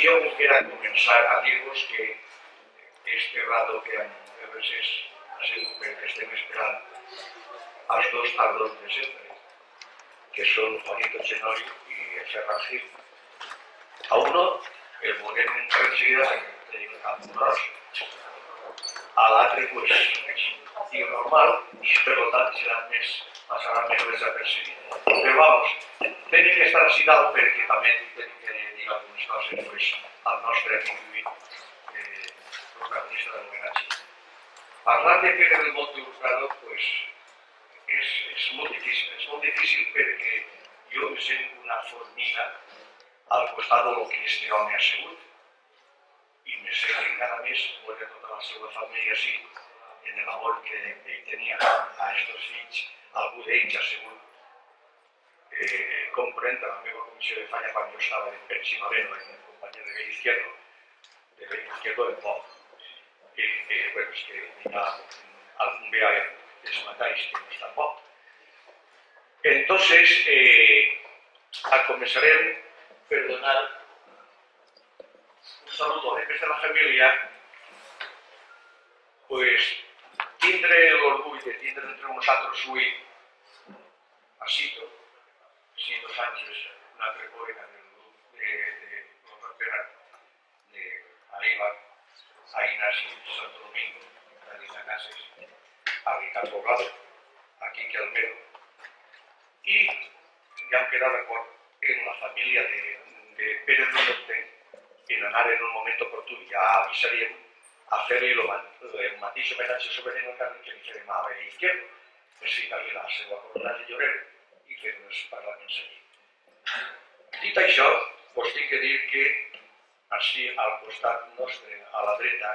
jo volguera començar a dir-vos que este rato que a veces ha sigut perquè estem esperant els dos tardors de sempre, que són Juanito Chenoy i el Ferran Gil. A uno el volguem entrar enseguida de Campurós, a l'altre pues diu normal i per tant passarà més desapercebit. Però vamos, tenim que estar així dalt perquè també tenim que dir algunes coses pues, al nostre amic protagonista del homenatge. Parlar de Pere del Monte Hurtado pues, és molt difícil perquè jo em sent una formiga al costat del que este home ha sigut i me sé que encara més veure tota la seva família així en l'amor que ell tenia a estos fills, algú d'ells ha sigut comprèn a la meva comissió de falla quan jo estava en Pensilvania, en companyia de Vell Izquierdo en poc. Bueno, és que hi ha algun bé dels metalls que no està poc. Entonces, comenzaré per donar un saludo de la familia, pues tindre l'orgull de tindre entre nosaltres avui a Cito Sánchez, un altre poeta del grup de l'Opera d'Aiva, a Ignasi Santo Domingo, a Lisa Cases, a Ricardo Poblado, a Quique Almero, i ja hem quedat d'acord en la família de Pere del Monte en anar en un moment oportú, ja avisaríem a fer-li el mateix homenatge sobrant el carrer que li farem a Vell Izquierdo, per ficar-li la seva corona de llorer i fer els parlaments allí. Dit això, us tinc que dir que així al costat nostre, a la dreta,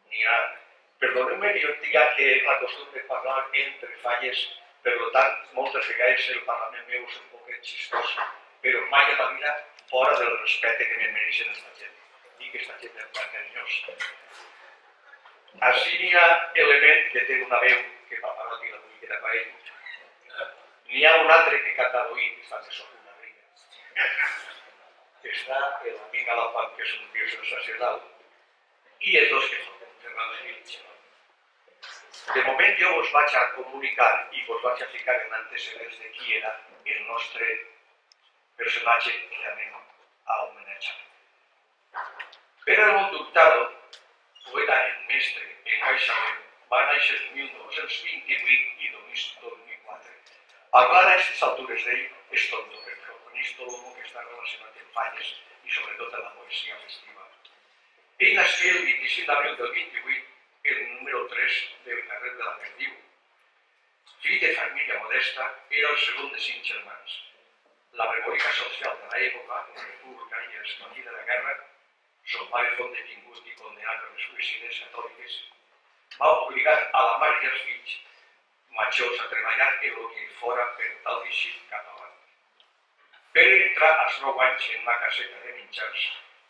n'hi ha... Perdoneu-me que jo diga que acostum de parlar entre falles, per tant, moltes vegades el parlament meu és un poc xistós, però mai a la vida fora del respecte que me mereixen aquesta gent. I que aquesta gent és tan carinyosa. Així n'hi ha element que té una veu que Paparotti la vull que era per ell. N'hi ha un altre que canta d'oït, que està de sota una riga. Que està l'amic Alapant, que és un tio sensacional, i els dos que són Ferran Gil i Chenoy. De moment jo us vaig a comunicar i us vaig a ficar en antecedents de qui era el nostre personatge que anem a homenatjar. Pere del Monte Hurtado, poeta en mestre en Caixament, va néixer en 1928 i 2004. Parlar a aquestes altures d'ell és tonto, perquè coneix tot el que està relacionat amb falles i sobretot en la poesia festiva. Ell nasqué el 25 d'abril del 28, el número 3 del carrer de la Perdiu. Fill de família modesta, era el segon de 5 germans. La rebòlica social de l'època, la república i l'esclatí de la guerra, son pare fou detingut i condenat per les suïcides catòliques, va obligar a la mare i els fills majors a treballar en el que fora per tal teixit català. Pere entrà als 9 anys en una caseta de mitjans,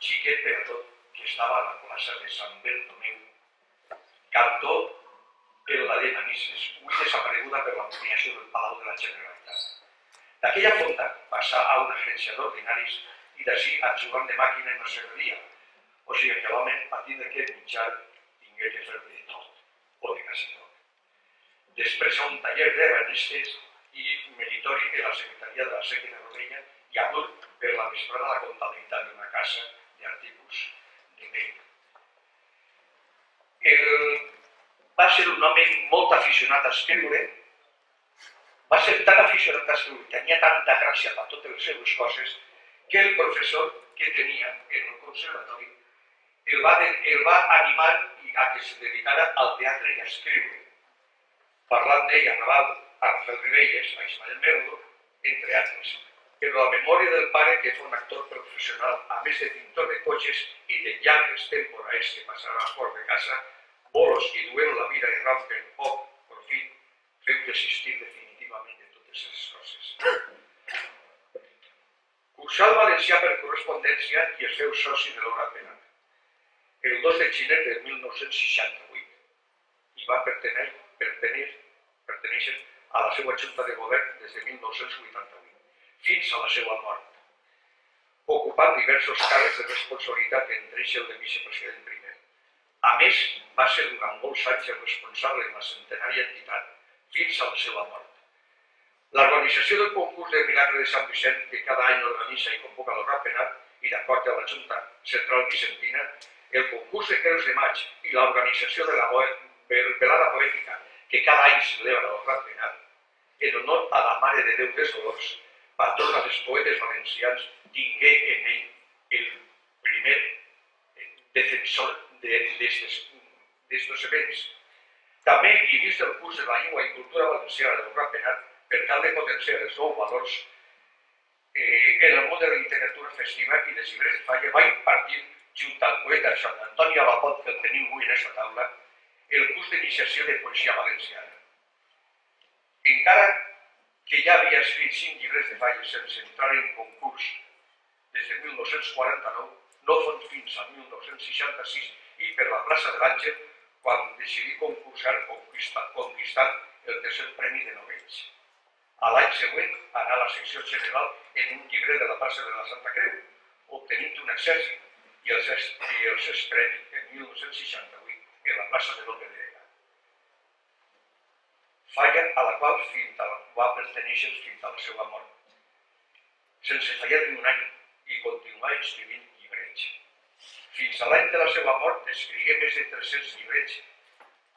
xiquet per a tot, que estava a la plaça de Sant Bertomeu, cantó per la de Manises, avui desapareguda per l'ampliació del Palau de la Generalitat. D'aquella fonda passà a una agència d'ordinaris i d'ací a jugant de màquina en una serreria, o sigui que l'home, a tindre que mitjar, tingué que fer de tot, o de quasi tot. Després a un taller d'ebanistes i meritori en la secretaria de la Sèquia de Rodella i adult per la vesprada la comptabilitat d'una casa d'artículs de pell. Va ser un home molt aficionat a escriure, va ser tan aficionat a escriure, tenia tanta gràcia per totes les seves coses, que el professor que tenia en el conservatori el va animar a que se dedicara al teatre i a escriure, parlant d'ell a Naval, a Rafael Ribelles, a Ismael Merlo, entre altres. Però la memòria del pare, que és un actor professional, a més de pintor de cotxes i de llargues temporades que passarà a fora de casa, bolos i duent la vida errant per poc profit, feu desistir definitivament de totes aquestes coses. Cursà el valencià per correspondència i es feu soci de l'Hora Penal, el 2 de gener de 1968, i va pertenèixer a la seva junta de govern des de 1988, fins a la seva mort. Ocupà ocupant diversos càrrecs de responsabilitat, entre ells el de vicepresident primer. A més, va ser durant molts anys el responsable de la centenària entitat fins a la seva mort. L'organització del concurs del Milagre de Sant Vicent, que cada any organitza i convoca el Ratpenat, i d'acord amb la Junta Central Vicentina, el concurs de Creus de Maig i l'organització de la velada poètica, que cada any celebra el Ratpenat, en honor a la Mare de Déu dels Dolors, patrona dels poetes valencians, tingué en ell el primer defensor d'estos events. També, i vist el curs de la llengua i cultura valenciana del Ratpenat, per tal de potenciar els nous valors en el món de la literatura festiva i dels llibres de falla, va impartir, junt al poeta Sant Antoni Alapont, que el tenim avui en aquesta taula, el curs d'iniciació de poesia valenciana. Encara que ja havia escrit 5 llibres de falles sense entrar en concurs des de 1949, no fos fins al 1966 i per la plaça de l'Àngel quan decidí concursar conquistant el tercer premi de novells. A l'any següent anà a la secció general en un llibre de la plaça de la Santa Creu, obtenint un exèrcit i el sexт premi en 1968 en la plaça de l'Olga de Vega. Falla a la qual va pertenèixer fins a la seva mort. Sense fallar ni un any i continuar escrivint llibrets. Fins a l'any de la seva mort escrigué més de 300 llibrets,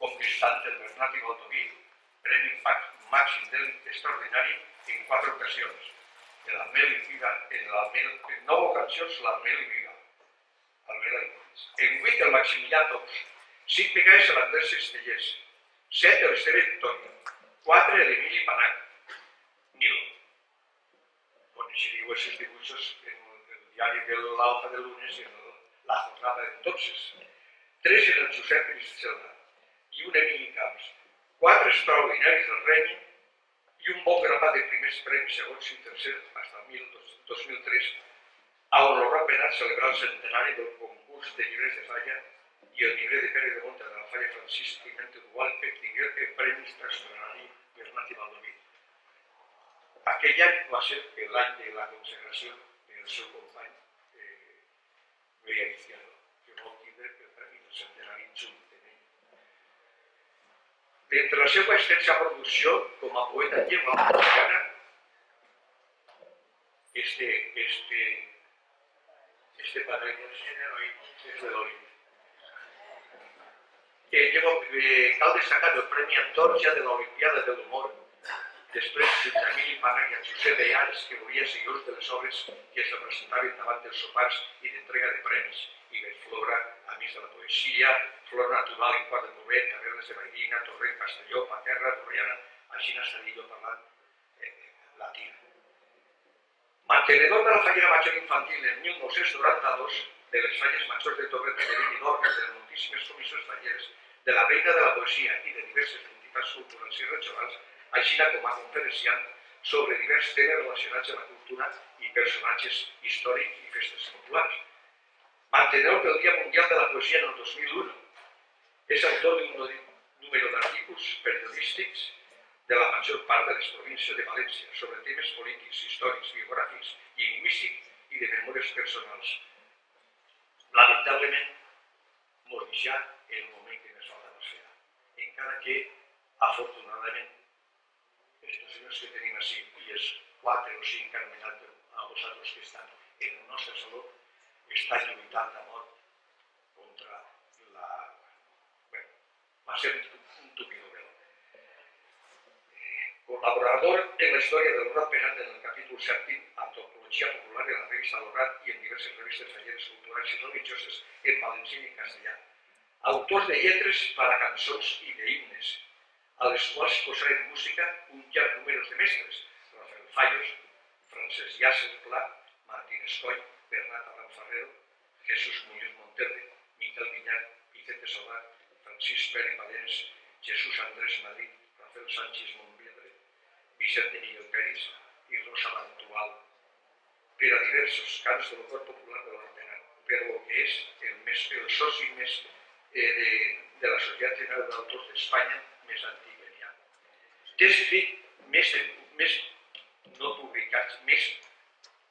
conquistant el Bernat i Baldoví, premi màxim extraordinari en 4 ocasions. En 9 ocasions l'Armel i Viga. En 8 el Maximilià II, 5 vegades l'Andrés Cestellers, 7 l'Esteve Victòria, 4 l'Emili Panac, 1000. Coneixeríeu aquests dibuixos en el diari de l'Alfa de Lunes i en la jornada d'entonces. 3 en el Josep Cristelda i un Emili Camps, 4 extraordinaris del Reny i un bon grapat de primers premis, segons i tercer, fins al 2003, a on el Ratpenat celebrar el centenari del concurs de llibres de falla i el llibre de Pere de Monta de la Falla Francisc Climent Dual, que tingué el premi extraordinari Bernat i Baldoví. Aquell any va ser l'any de la consagració del seu company Maria Viciano, que vol tindre el premi del centenari junt amb ell. D'entre la seva extensa producció com a poeta en llengua valenciana, este panell és de l'Orit. Cal destacar el Premi Antorcha de l'Olimpiada de l'Humor, després d'Emili Panac i en Josep de Llars, que volia seguidors de les obres que es representaven davant dels sopars i d'entrega de premis, i Flora, Amics de la Poesia, Flor Natural en Quart de Pobet, Tavernes de Vallina, Torrent, Castelló, Paterra, Torriana, així n'estaria parlant latina. Mantenedor de la fallera major infantil en 1992 de les falles majors de Torrent de Benidorm, de les moltíssimes comissions falleres, de la Reina de la Poesia i de diverses entitats culturals i regionals, així com a conferenciant sobre diversos temes relacionats amb la cultura i personatges històrics i festes populars. Mantenedor del Dia Mundial de la Poesia en el 2001. És autor d'un número d'artículos periodístics de la major part de les províncies de València sobre temes polítics, històrics, biogràfics, lingüístics i de memòries personals. Lamentablement, morí ja en el moment que més falta va ser. Encara que, afortunadament, els senyors que tenim així i els 4 o 5 que han anat a vosaltres que estan en el nostre saló, estan lluitant a mort contra la... Bé, va ser un tupido velo. Col·laborador en la història del Ratpenat en el capítol 7, Antropologia Popular de la revista Lorat i en diverses revistes falleres culturals i religioses en valencià i en castellà. Autors de lletres per a cançons i d'himnes, a les quals posaren música un llarg número de mestres, Rafael Fallos, Francesc Llàcer Pla, Martín Escoll, Bernat Abraham Ferrero, Jesús Muñoz Monterde, Miquel Villar, Vicente Solar, Francisc Pere Valens, Jesús Andrés Madrid, Rafael Sánchez Montvedre, Vicente Miguel Pérez i Rosa Mantual, per a diversos cants del cor popular de l'Artenat, però que és el soci més de la Societat General d'Autors d'Espanya més antic que n'hi ha. Té escrit més no publicats, més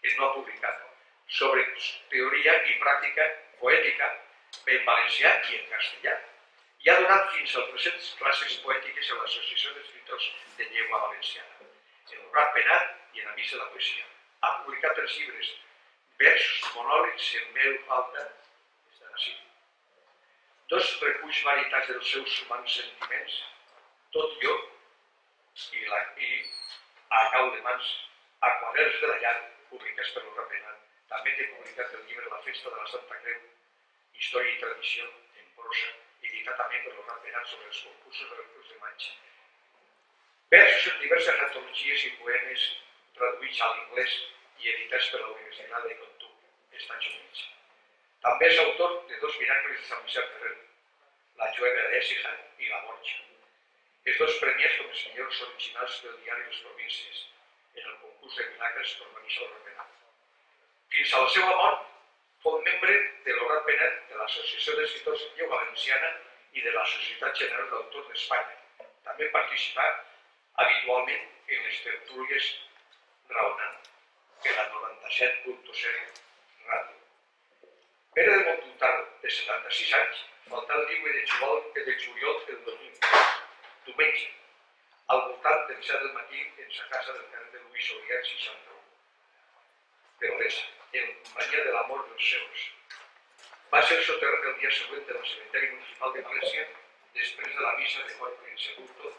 que no ha publicat. sobre teoria i pràctica poètica en valencià i en castellà, i ha donat fins al present classes poètiques a l'Associació d'Escriptors de Llengua Valenciana, en el Ratpenat i en Amics de la Poesia. Ha publicat 3 llibres, versos, monòlegs en veu alta, estan així. 2 reculls varietats dels seus humans sentiments, Tot jo, i a cau de mans, a quaderns de la llar, publicats per el Ratpenat. També té publicat el llibre La festa de la Santa Creu, Història i tradició en prosa, editat també per el Ratpenat sobre els concursos de Cruz de Maig. Versos en diverses antologies i poemes traduïts a l'inglès i editats per la Universitat de Kentucky, Estats Units. També és autor de 2 miracles de Sant Vicent Ferrer, La jueva d'Écija i La Borja. Els 2 premiats com els millors originals del diari Les Províncies, en el concurs de miracles que organitza el Ratpenat. Fins a la seva mort, fou membre de el Ratpenat, de l'Associació d'Escriptors de Llengua Valenciana i de la Societat General d'Autors d'Espanya. També participà habitualment en les tertúlies Raonant, en la 97.0 ràdio. Pere de Montaltaro, de 76 anys, faltà el llibre de juliol del 2004, diumenge, al voltant del 7 del matí en sa casa del carrer de Lluís Olier 61, de Olesa, en companyia de la mort dels seus. Va ser soterrat el dia següent del cementeri municipal de València, després de la missa de mort en sepulto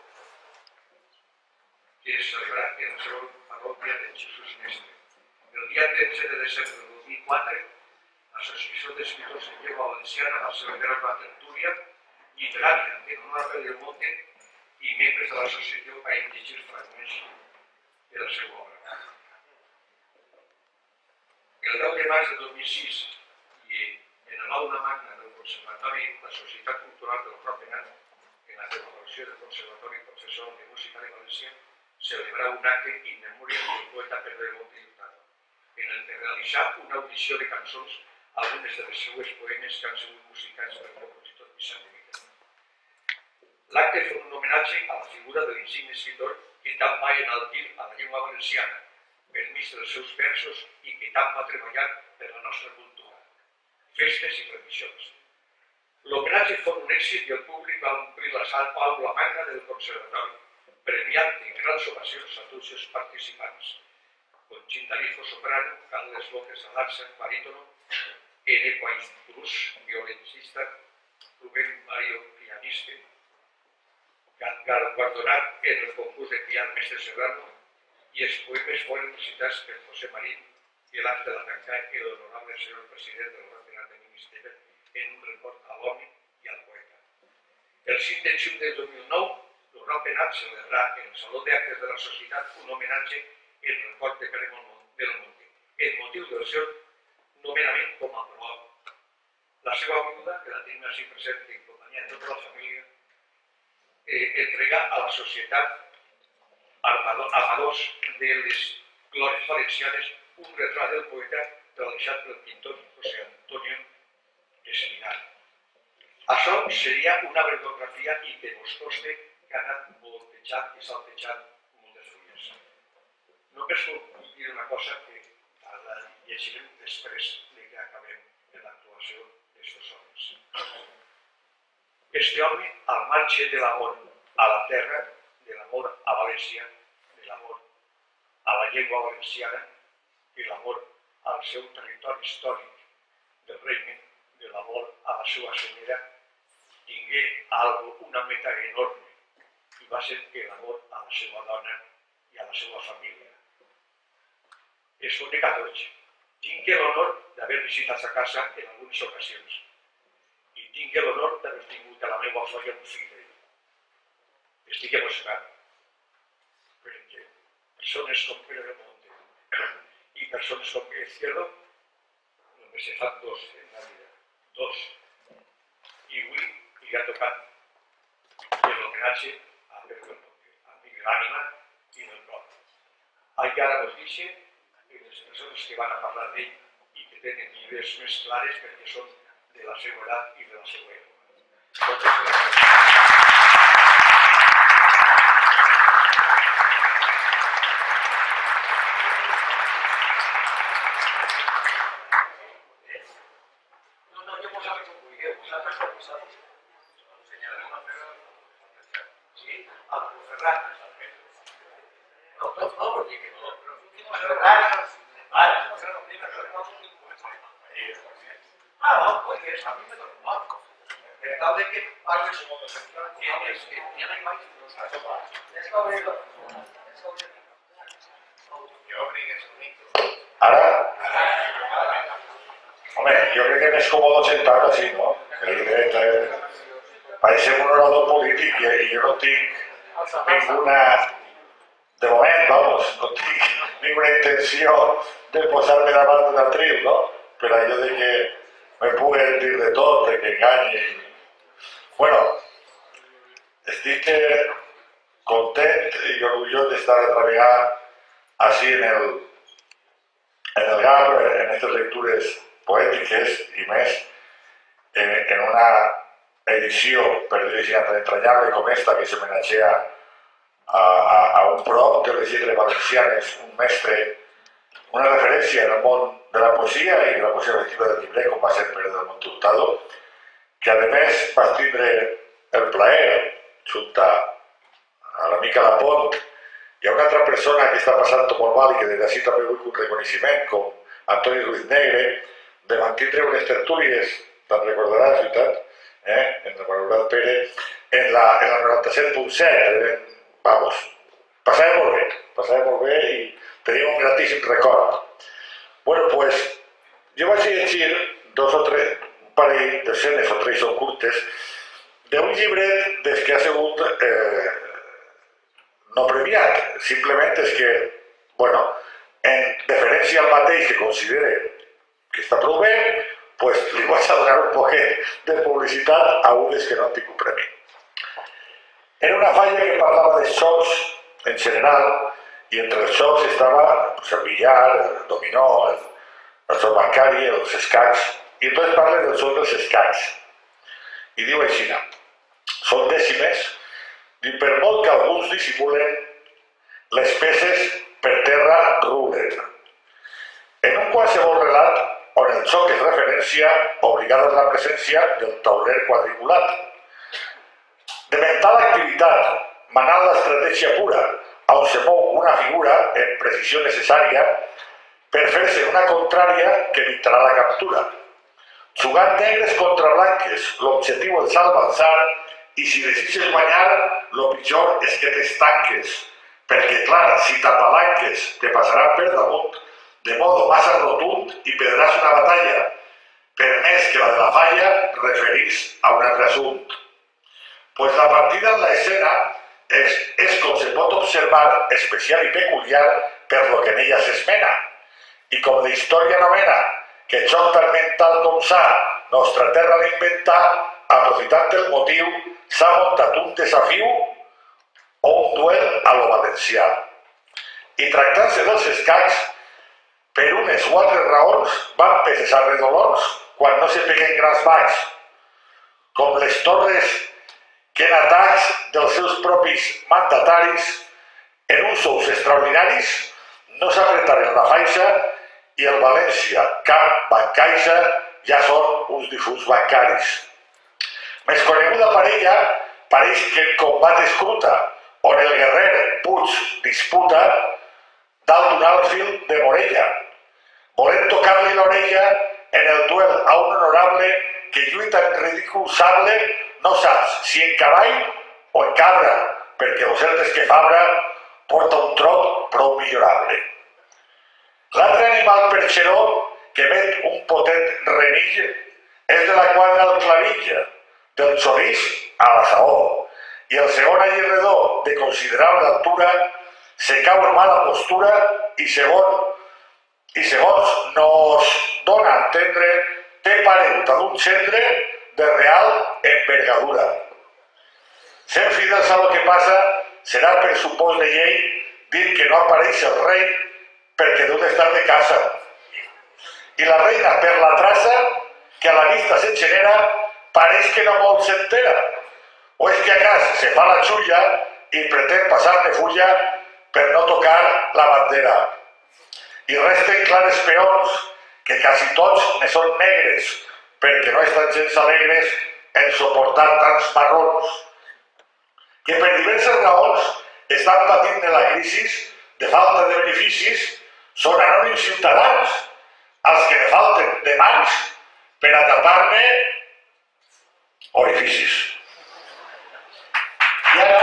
que es celebrà en la seva parròquia de Jesús Mestre. El dia 13 de desembre del 2004, l'Associació d'Escriptors de Llengua Valenciana va celebrar una tertúlia literària en honor a Pedro Monte i membres de l'associació van llegir fragments de la seva obra. El 10 de març de 2006 i en l'aula magna del Conservatori de la Societat Cultural del Ratpenat, en la celebració del Conservatori Professor de Música de València, celebrà un acte in memòria del poeta Pedro Monte i Hurtado, en el que realitzà una audició de cançons, algunes de les seues poemes que han sigut musicats per el compositor Vicent de Miquel. L'acte fou un homenatge a la figura de l'insigne escriptor que tant va enaltir a la llengua valenciana, per mig dels seus versos i que tant va treballar per la nostra cultura, festes i tradicions. L'homenatge fou un èxit i el públic va omplir la aula magna del Conservatori, premiant en grans ovacions a tots els participants. Conxita Lijo, soprano, Carles López Alarza, barítono, N. Cruz, violoncista, Rubén Mario, pianista, guardonat en el concurs de piano Mestre Serrano, i els poemes foren recitats per José Marín i l'art de la Tancà i l'honorable senyor president del Ratpenat de Ministeri en un record a l'home i al poeta. El 5 de juny del 2009, el Ratpenat celebrarà en el Saló d'Actes de la Societat un homenatge en record de Pere del Monte, en motiu del seu nomenament com a proa. La seva viuda, que la tenim així present en companyia de tota la família, entrega a la societat amadors de les glòries valencianes un retrat del poeta realitzat pel pintor José Antonio Espinar. Això seria una bibliografia i que vos conste que ha anat voltejant i saltejant moltes fulles. Només vull dir una cosa que la llegirem després de que acabem en l'actuació d'estos homes. Este home, al marge de l'amor a la terra, de l'amor a València, de l'amor a la llengua valenciana i l'amor al seu territori històric del regne, de l'amor a la seva senyera, tingué una meta enorme i va ser l'amor a la seva dona i a la seva família. És únic a tots. Tinc l'honor d'haver visitat sa casa en algunes ocasions i tinc l'honor d'haver tingut a la meva folla un fill d'ell. Estic emocionat perquè persones com Pere de Monte i persones com Pere Izquierdo només se fan 2 en la vida, 2. I avui li ha tocat l'homenatge a Pere de Monte, amic de l'ànima i del cor. Ara vos deixo les persones que van a parlar d'ell i que tenen idees més clares perquè són de la seva edat i de la seva època. Moltes gràcies. No, vol dir que no. No, pues a mí me lo conozco. El tal de que parles como de central tienes que tiene imágenes de los asomados. Es que abrirlo. Jo obrigues el micro. Ara? Home, jo crec que és més còmode sentar així, no? Pareixem un orador polític i jo no tinc ninguna... De moment, vamos, no tinc ninguna intenció de posar-me davant d'un atril, no? Per allò de que me puguen dir de tot, de que enganyi. Bueno, estic content i orgullós d'estar altra vegada així en el GAR, en aquestes lectures poètiques i més en una edició, per dir-ho així, tan entranyable com esta que s'homenatgea a un prop de les lletres valencianes, un mestre, una referència en el món de la poesia i de la poesia efectiva del llibre, com va ser Pere del Monte Hurtado, que a més vas tindre el plaer, junt a l'amica Lapont, hi ha una altra persona que està passant molt mal i que des d'ací també vull un reconeixement, com Antoni Ruiz Negre, de mantindre unes tertúlies, te'n recordaràs, veritat? En el Valorat Pere, en la 97.7, vamos, passava molt bé i tenim un gratíssim record. Bueno, pues, jo vaig llegir un parell d'escenes o tres o curtes d'un llibret des que ha sigut no premiat, simplement és que, bueno, en deferència al mateix que considere que està prou bé, pues li vaig a donar un poquet de publicitat a un dels que no han tingut premi. Era una falla que parlava de xocs en general i entre els xocs estava el billar, el dominó, el xoc bancari, els escacs, i entonces parla del xoc dels escacs. I diu així, són dècimes, i per molt que alguns dissimulen, les peces per terra rulen. En un qualsevol relat on el xoc és referència, obligada és la presència del tauler quadriculat. De mental activitat, manant l'estratègia pura, on se mou una figura en precisió necessària per fer-se una contrària que evitarà la captura. Jugant negres contra blanques, l'objectiu és avançar i si desitges guanyar, lo pitjor és que t'estanques, perquè clar, si t'apalanques, te passaran per damunt de modo massa rotund i perdràs una batalla, per més que la de la falla referís a un altre assumpte. Pues la partida en la escena és com se pot observar, especial i peculiar per lo que en ella s'esmena. I com la història nomena que xoc tan mental com s'ha, nostra terra l'inventar, aprofitant el motiu, s'ha muntat un desafiu o un duel a lo valencià. I tractant-se dels escacs, per unes o altres raons, van peces arredolons quan no se peguen grans baix, com les torres que en atacs dels seus propis mandataris, en uns sous extraordinaris, no s'apretaren la faixa i el València, Camp Bancaixa, ja són uns difunts bancaris. Més coneguda parella pareix que el combat escruta, on el guerrer Puig disputa dalt d'un alfil de Morella, volent tocar-li l'orella en el duel a un honorable que lluita en ridícul sable, no saps si en cavall o en cabra, perquè lo cert és que Fabra porta un trot prou millorable. L'altre animal perxeró que emet un potent renill és de la quadra al clavill, del xorís a la saó, i el segon alliredor de considerable altura se cau en mala postura i segons nos dona a entendre té pareuta d'un cendre de real envergadura. Sent fidels a lo que passa, serà per supòs de llei dir que no apareix el rei perquè deu d'estar de casa. I la reina per la traça, que a la vista se'n genera, pareix que no molt s'entera. O és que a cas se fa la xulla i pretén passar-ne fulla per no tocar la bandera. I resten clares peons, que quasi tots ne són negres, perquè no estan gens alegres en suportar tants marrons. Que per diverses raons estan patint de la crisi de falta de beneficis són anònims ciutadans, els que ne falten de mans per a tapar-ne orificis. I ara...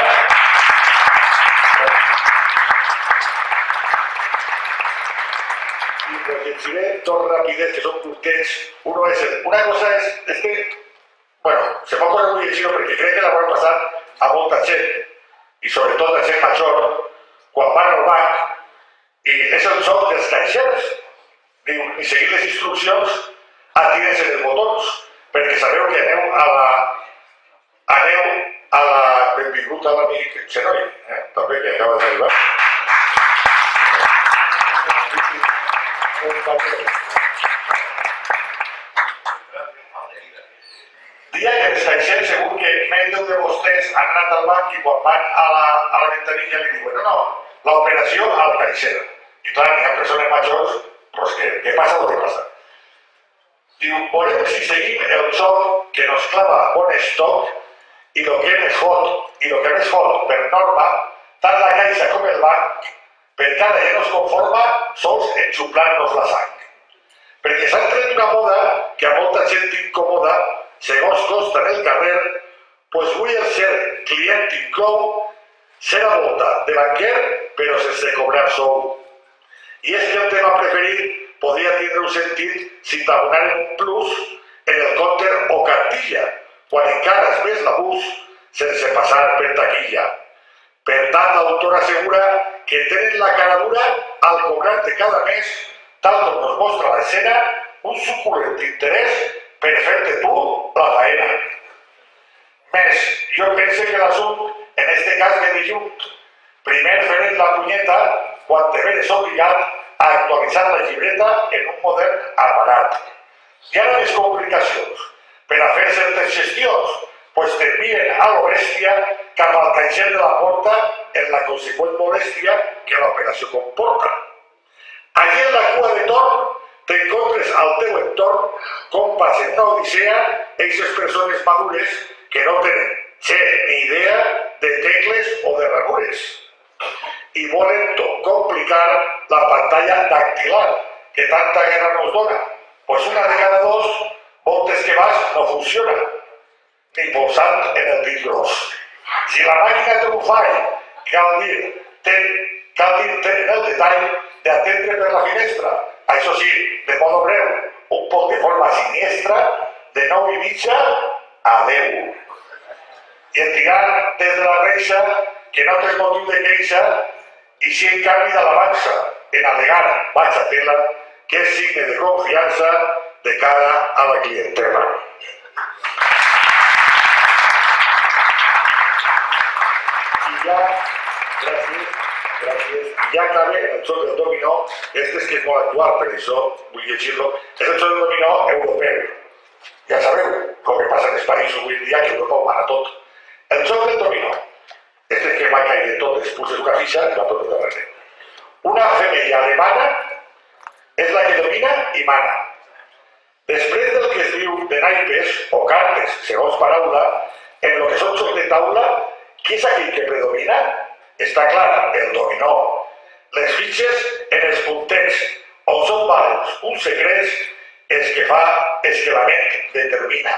I us llegiré dos rapidets que són curtets. Una cosa és que, bueno, se m'ocorre molt llegir-ho perquè crec que l'haurà passat a molta gent, i sobretot a gent major, quan van al banc i és el joc dels caixers. Diu, ni seguir les instruccions, atires en els botons, perquè sabeu que aneu a la benvingut a l'amic Xenoi, també, que acaba d'arribar. Dia que els caixers, segur que més d'un de vostès han anat al banc i quan van a la ventanilla li diuen no, l'operació al caixer. I clar, hi ha persones majors, doncs què passa o què passa? Diu, volem si seguim el joc que nos clava bon estoc i el que més fot per norma, tant la caixa com el banc, per cada que nos conforma, sols enxuplar-nos la sang. Perquè s'ha tret una moda que a molta gent incomoda, segons costa en el carrer, doncs vull el ser client inclou ser a volta de banquer però sense cobrar sou. I és que el tema preferit podria tindre un sentit si t'abonaren un plus en el compte o cartilla, quan encara és més l'abús sense passar per taquilla. Per tant, l'autor assegura que tenen la cara dura al cobrar-te cada mes, tal com nos mostra l'escena, un suculent interès per fer-te tu la faena. Més, jo penso que l'assumpte, en este cas ve de junt. Primer feren la punyeta quan te veres obligat a actualitzar la llibreta en un modern aparat. I ara les complicacions. Per a fer certes gestions, doncs t'envien a lo bèstia cap al caixer de la porta en la conseqüent molèstia que l'operació comporta. Allí en la cua de torn t'encontres al teu entorn com passen una odissea eixes persones madures que no tenen ni idea de tecles o de ranures i volen tot complicar la pantalla dactilar que tanta guerra nos dona. Pues una de cada dos voltes que vas no funciona, ni posant en el dit gros. Si la màquina té un fall, cal dir tenir el detall d'atendre per la finestra. Això sí, de modo breu, un poc de forma siniestra, de 9:30 a 10. I et diran des de la reixa que no tens motiu de queixa i si en canvi d'alabança en al·legar vaig a tela que és signe de confiança de cara a la clientela. I ja, gràcies, ja acabé el joc del dominó, este és que és molt actual, per això vull llegir-lo, és el joc del dominó europeu. Ja sabeu com que passa en els països avui en dia que Europa ho mana tot. El joc del dominó, este és que va caire tot, es puses una ficha i va tot de darrere. Una femella alemana és la que domina i mana. Després del que es diu de naipes o cartes, segons paraula, en el que són jocs de taula, qui és aquell que predomina? Està clar, el dominó. Les fitxes en els puntets, on són vàlids uns secrets, és que la ment determina.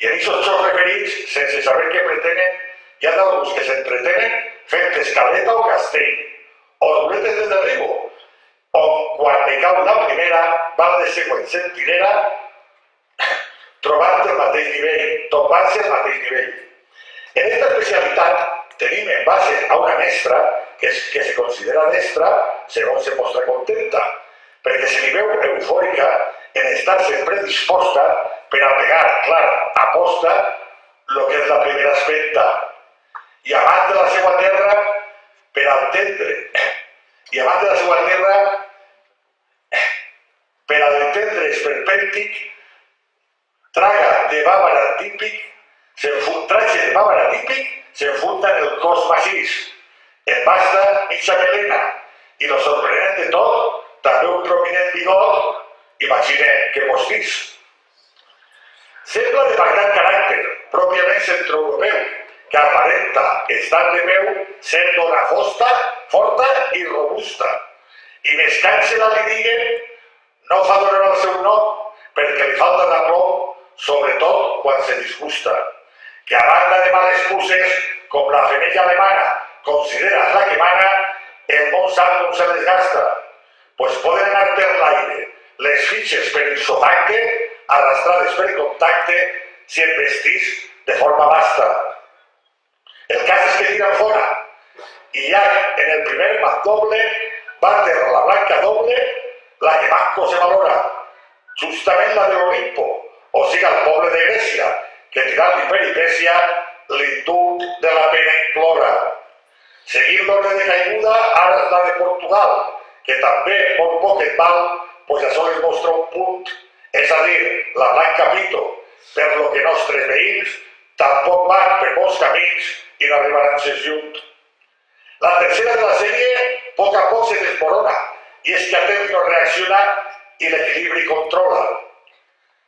I en aquests jocs referits, sense saber què pretenen, hi ha d'alguns que s'entretenen fent escaleta o castell, o ruletes de derribo, on quan me cau la primera, val de següent sentinera, trobant el mateix nivell, tombant-se el mateix nivell. En aquesta especialitat tenim en base a una mestra que se considera destra segons se mostra contenta, perquè se li veu eufòrica en estar sempre disposta per a pegar, clar, aposta, lo que és la primera espenta. I amant de la seva terra, per a l'entendre esperpèntic, traje de bàvara típic, s'enfunda en el cos massís, en basta mitja melena, i lo sorprenent de tot, també un prominent bigot, imaginem que postís. Sembla de marcat caràcter, pròpiament centroeuropeu, que aparenta estar de peu sent dona forta i robusta. I més canse la li diguen, no fa donar el seu nom perquè li falta d'aplom, sobretot quan se disgusta. Que a banda de males excuses, com la femella alemana consideras la que mana, el món sap com se desgasta. Pues poden anar per l'aire, les fitxes per isotanque, arrastrades per contacte, si et vestís de forma basta. El cas és que tiran fora, i ja en el primer mat doble va terra la blanca doble, la que manco se valora, justament la de l'Olimpo, o sigui el poble de Grècia, que tirant-li peripècia, l'indult de la pena implora. Seguint l'ordre de caiguda, ara és la de Portugal, que també molt poc et val, pues això les mostra un punt, és a dir, la blanca pito, per lo que nostres veïns tampoc van per bons camins i no arribaran sens junt. La tercera de la sèrie, a poc se desmorona, i és que a temps no reacciona i l'equilibri controla.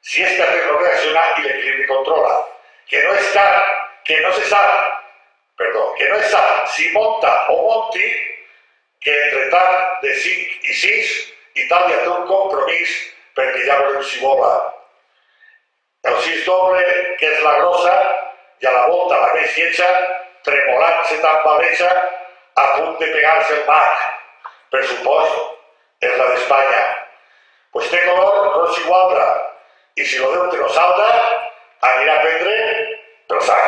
Si és que a temps no reacciona i l'equilibri controla. Que no és car, que no se sap, que no és sap si monta o monti, que entre tant de 5 i 6, Itàlia té un compromís perquè ja veurem si vola. El 6 doble, que és la grossa, i a la volta la més lletja, tremolant-se tan baleja, a punt de pegar-se el mag. Per supost, és la d'Espanya. Pues té color roig i gualda, i si lo deute no salta, anirà a prendre pel sac.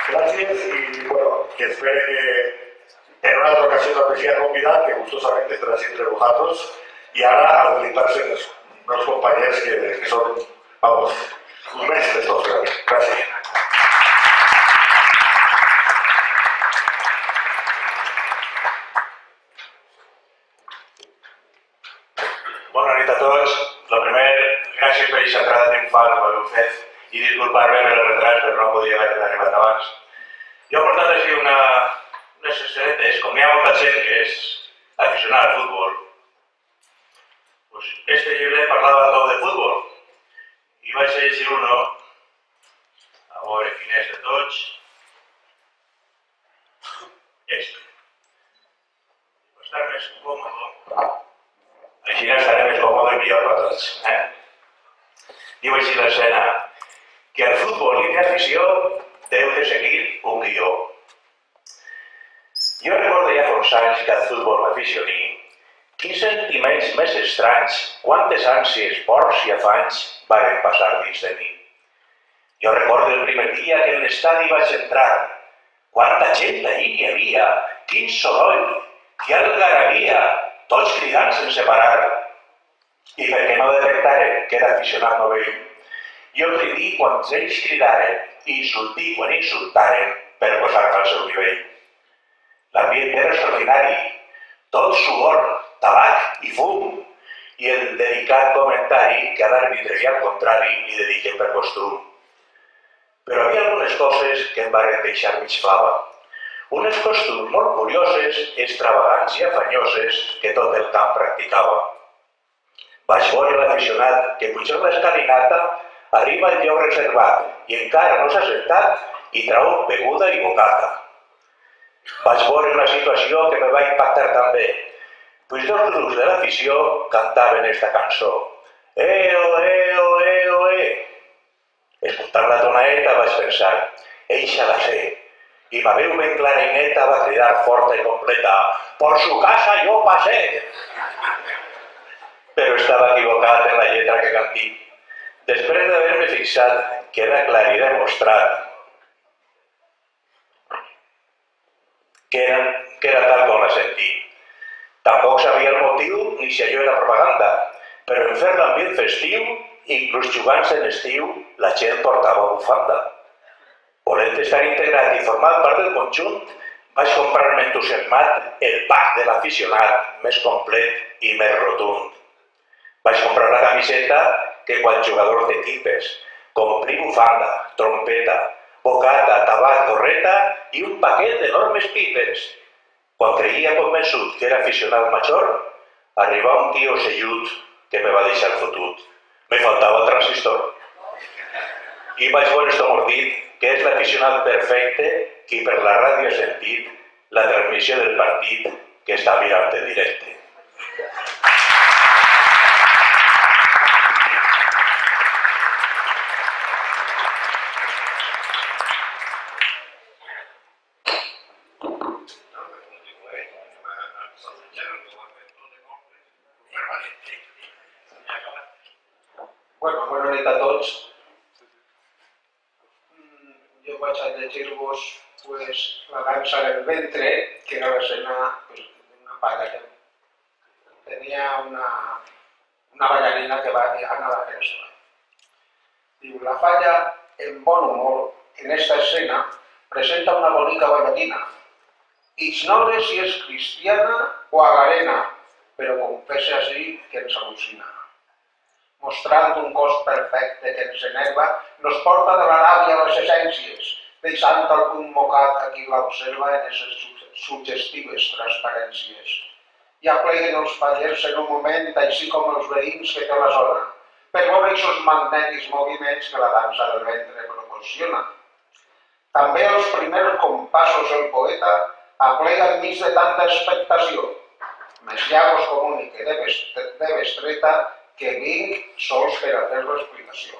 Gracias y bueno, que espere que en una otra ocasión la apreciada convidada, que gustosamente estará entre vosotros, y ahora a deleitarse los compañeros que son, vamos, mestres todos. Gracias. Bona nit a tots. Lo primer, gràcies per aquesta entrada triomfal que m'heu fet i disculpar-me per el retras, però no podia haver arribat abans. Jo he portat així unes escenetes, com hi ha molta gent que és aficionada al futbol. Pues este llibre parlava tot de futbol i vaig a llegir uno, a veure quin és de tots, este. Per estar més còmode, així estaré més còmode i millor per tots. Diu així l'escena, que el futbol i l'afició deu de seguir un guió. Jo recordo ja fa uns anys que al futbol m'aficioní, quins sentiments més estranys, quantes ànsies, porcs i afanys varen passar dins de mi. Jo recordo el primer dia que en l'estadi vaig entrar, quanta gent allí hi havia, quin soroll, que algarabia, tots cridant sense parar. I perquè no detectaren que era aficionat novell, jo cridí quan ells cridaren i insultí quan insultaren per posar-me al seu nivell. L'ambient era extraordinari, tot suor, tabac i fum, i el dedicat comentari que a l'àrbitre i al contrari li dediquen per costum. Però hi havia algunes coses que em van deixar mig flava. Unes costums molt curioses, extravagants i afanyoses que tot el camp practicava. Vaig veure l'aficionat que pujant l'escalinata arriba al lloc reservat i encara no s'ha sentat i trau beguda i bocata. Vaig veure una situació que me va impactar també, pues dos grups de l'afició cantaven esta cançó. Oe. Escoltant la tonaeta vaig pensar, eixa la sé. I ma veu ben clara i neta va cridar forta i completa, por su casa yo pasé. Però estava equivocat en la lletra que cantí. Després d'haver-me fixat que era clar i demostrat que era tal com la sentí. Tampoc sabia el motiu ni si allò era propaganda, però en fer l'ambient festiu, inclús jugant-se en estiu, la gent portava bufanda. Volent estar integrat i formant part del conjunt, vaig comprar-me entusiasmat el pack de l'aficionat més complet i més rotund. Vaig comprar la camiseta que quan jugadors d'equipes, comprí bufanda, trompeta, bocata, tabac, gorreta i un paquet d'enormes pipes. Quan creia convençut que era aficionat major, arribà un tio sellut que me va deixar fotut. Me faltava el transistor. I vaig veure esto mordit, que és l'aficionat perfecte qui per la ràdio ha sentit la transmissió del partit que està mirant en directe. Bueno, bona nit a tots. Jo vaig a llegir-vos la dansa del ventre, que era l'escena d'una palla que tenia una ballarina que anava a fer això. Diu, la falla, en bon humor, en esta escena, presenta una bonica ballarina. Ignore si és cristiana o agarena, però confessa així que ens al·lucina. Mostrant un cos perfecte que ens enerva, nos porta de la ràbia a les essències, deixant algun mocat a qui l'observa en aquestes suggestives transparències. I apleguen els fallers en un moment, així com els veïns que té la zona, per veure aquests magnètics moviments que la dansa del ventre proporciona. També els primers compassos el poeta aplega enmig de tanta expectació. Més llagos comunique de bestreta que vinc sols per a fer l'explicació.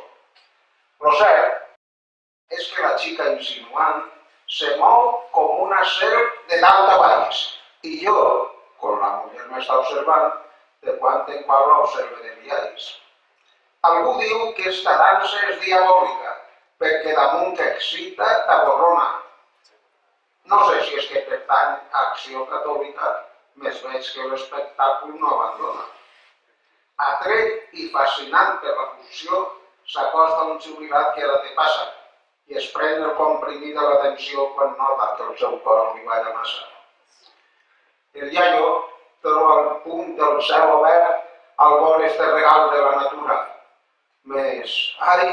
Lo cert és que la xica insinuant se mou com una serp de dalt a baix i jo, quan la muller m'està observant, de quan en qual l'observe de viais. Algú diu que esta dansa és diabòlica perquè damunt que excita t'aborrona. No sé si és que pertany a Acció Catòlica, més veig que l'espectacle no abandona. Atret i fascinant per la fusió, s'acosta un jubilat que ara te passa i es pren el comprimit de l'atenció quan nota que el seu cor li balla massa. El iaio troba el punt del cel obert al veure este regal de la natura. Més, ai,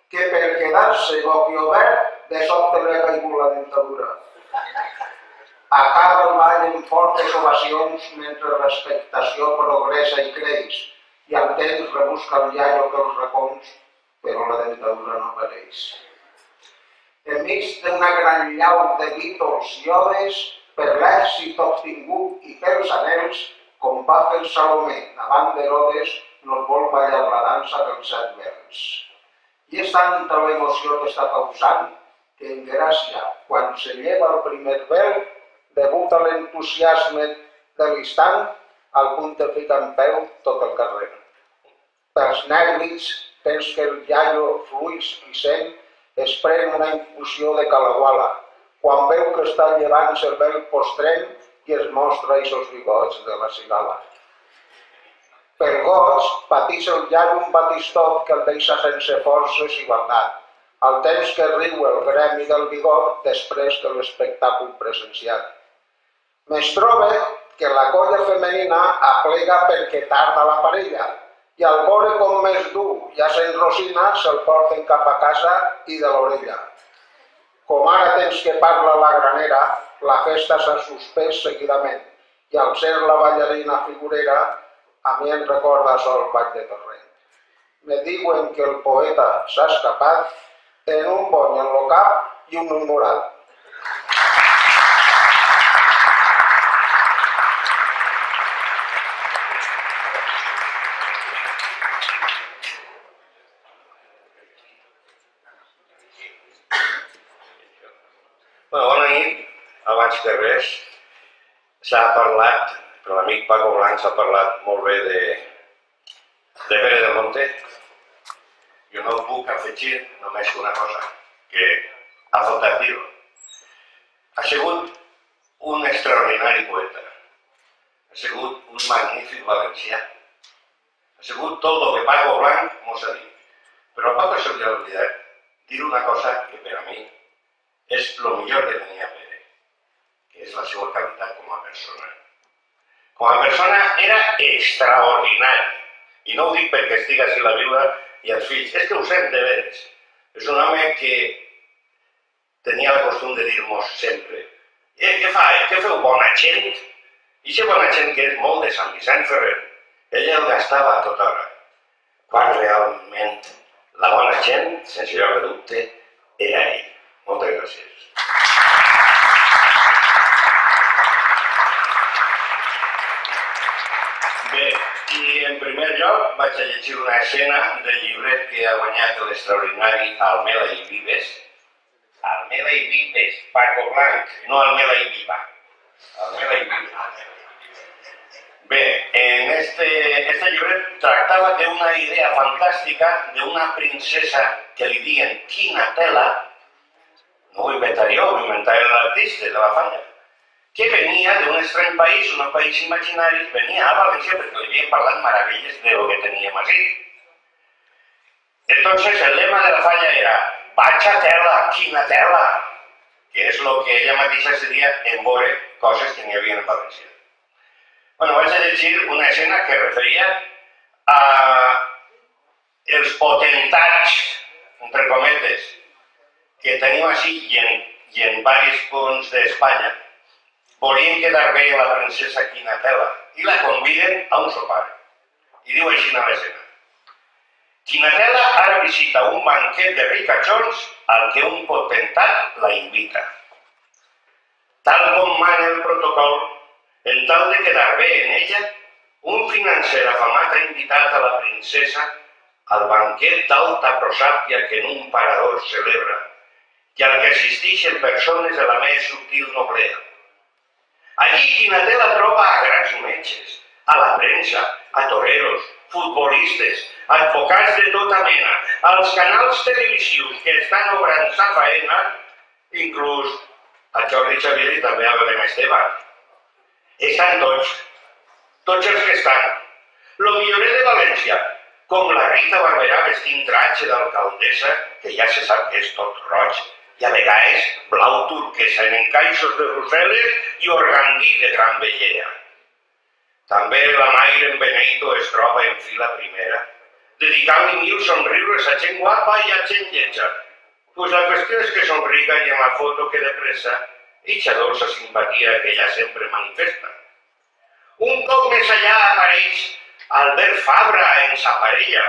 que per quedar-se boquiobert de sobte li ha caigut la dentadura. Acaba el ball en fortes ovacions mentre l'expectació progressa i creix. I al temps rebusca el iaio pels racons, però la dentadura no apareix. Enmig d'una gran llau de vítols i odes, per l'èxit obtingut i pels anhels, com va fer Salomé davant d'Herodes, nos vol ballar la dansa dels 7 vels. I és tanta l'emoció que està causant, que en Gràcia, quan se lleva el primer vel, degut a l'entusiasme de l'instant, al punt de ficar en peu tot el carrer. Pels nervis, tens que el iaio fluix i sent es pren una infusió de calaguala, quan veu que està llevant-se el vel postrem i es mostra aquests bigots de la cigala. Per goig, pateix el iaio un batistot que el deixa sense forces i igualtat, al temps que riu el gremi del bigot després de l'espectacle presenciat. Més troba que la colla femenina aplega perquè tarda la parella i al veure com més dur ja s'enrosina se'l porten cap a casa i de l'orella. Com ara temps que parla la granera, la festa s'ha suspès seguidament i al ser la ballarina figurera a mi em recorda sol ball de Torrent. Me diuen que el poeta s'ha escapat en un bony en lo cap i un morat. Bona nit. Abans que res, s'ha parlat, però l'amic Paco Blanc s'ha parlat molt bé de Pere del Monte. Jo no puc afegir només una cosa, que ha faltat dir-ho. Ha sigut un extraordinari poeta, ha sigut un magnífic valencià, ha sigut tot el que Paco Blanc mos ha dit. Però a Paco se li ha oblidat dir una cosa que per a mi és el millor que tenia Pere, que és la seva qualitat com a persona. Com a persona era extraordinari, i no ho dic perquè estigui així la viuda i els fills, és que ho sent de veres. És un home que tenia la costum de dir-nos sempre què feu, bona gent? I aquesta bona gent que és molt de Sant Vicent Ferrer, Ella el gastava a tota hora, quan realment la bona gent, sense lloc de dubte, era ell. Moltes gràcies. Bé, i en primer lloc vaig a llegir una escena del llibret que ha guanyat l'extraordinari Almela i Vives. Almela i Vives, Paco Blanc, no Almela i Viva. Almela i Vives. Bé, en este llibret tractava d'una idea fantàstica d'una princesa que li diuen Quinatela, no ho inventaré jo, ho inventava l'artista de la falla, que venia d'un estrany país, un país imaginari, venia a València perquè li havien parlat meravelles de lo que teníem així. Entonces el lema de la falla era «Vaig a tela, Quinatela», que és el que ella mateixa seria en veure coses que n'hi havia en València. Bueno, vaig a llegir una escena que referia a els potentats, entre cometes, que tenim així i en diversos punts d'Espanya, volien quedar bé a la princesa Quinatela i la conviden a un sopar. I diu així a l'escena. Quinatela ara visita un banquet de ricachons al que un potentat la invita. Tal com mana el protocol, en tal de quedar bé en ella, un financer afamat ha invitat a la princesa al banquet d'alta prosàpia que en un parador celebra i al que assisteixen persones de la més subtil noblesa. Allí Quinatela troba a grans metges, a la premsa, a toreros, futbolistes, advocats de tota mena, als canals televisius que estan obrant sa faena, inclús a Jordi Xavier i també a Belén Esteban. Estan tots els que estan. Lo millorer de València, com la Rita Barberà vestint traje d'alcaldessa, que ja se sap que és tot roig, i a vegades blau turquesa en encaixos de Brussel·les i organdí de gran bellera. També la Mayren Benito es troba en fila primera, dedicant-li 1000 somriures a gent guapa i a gent lletja. Pues la qüestió és que somriga i en la foto que de pressa eixa dolça simpatia que ella sempre manifesta. Un cop més allà apareix Albert Fabra en sa parella,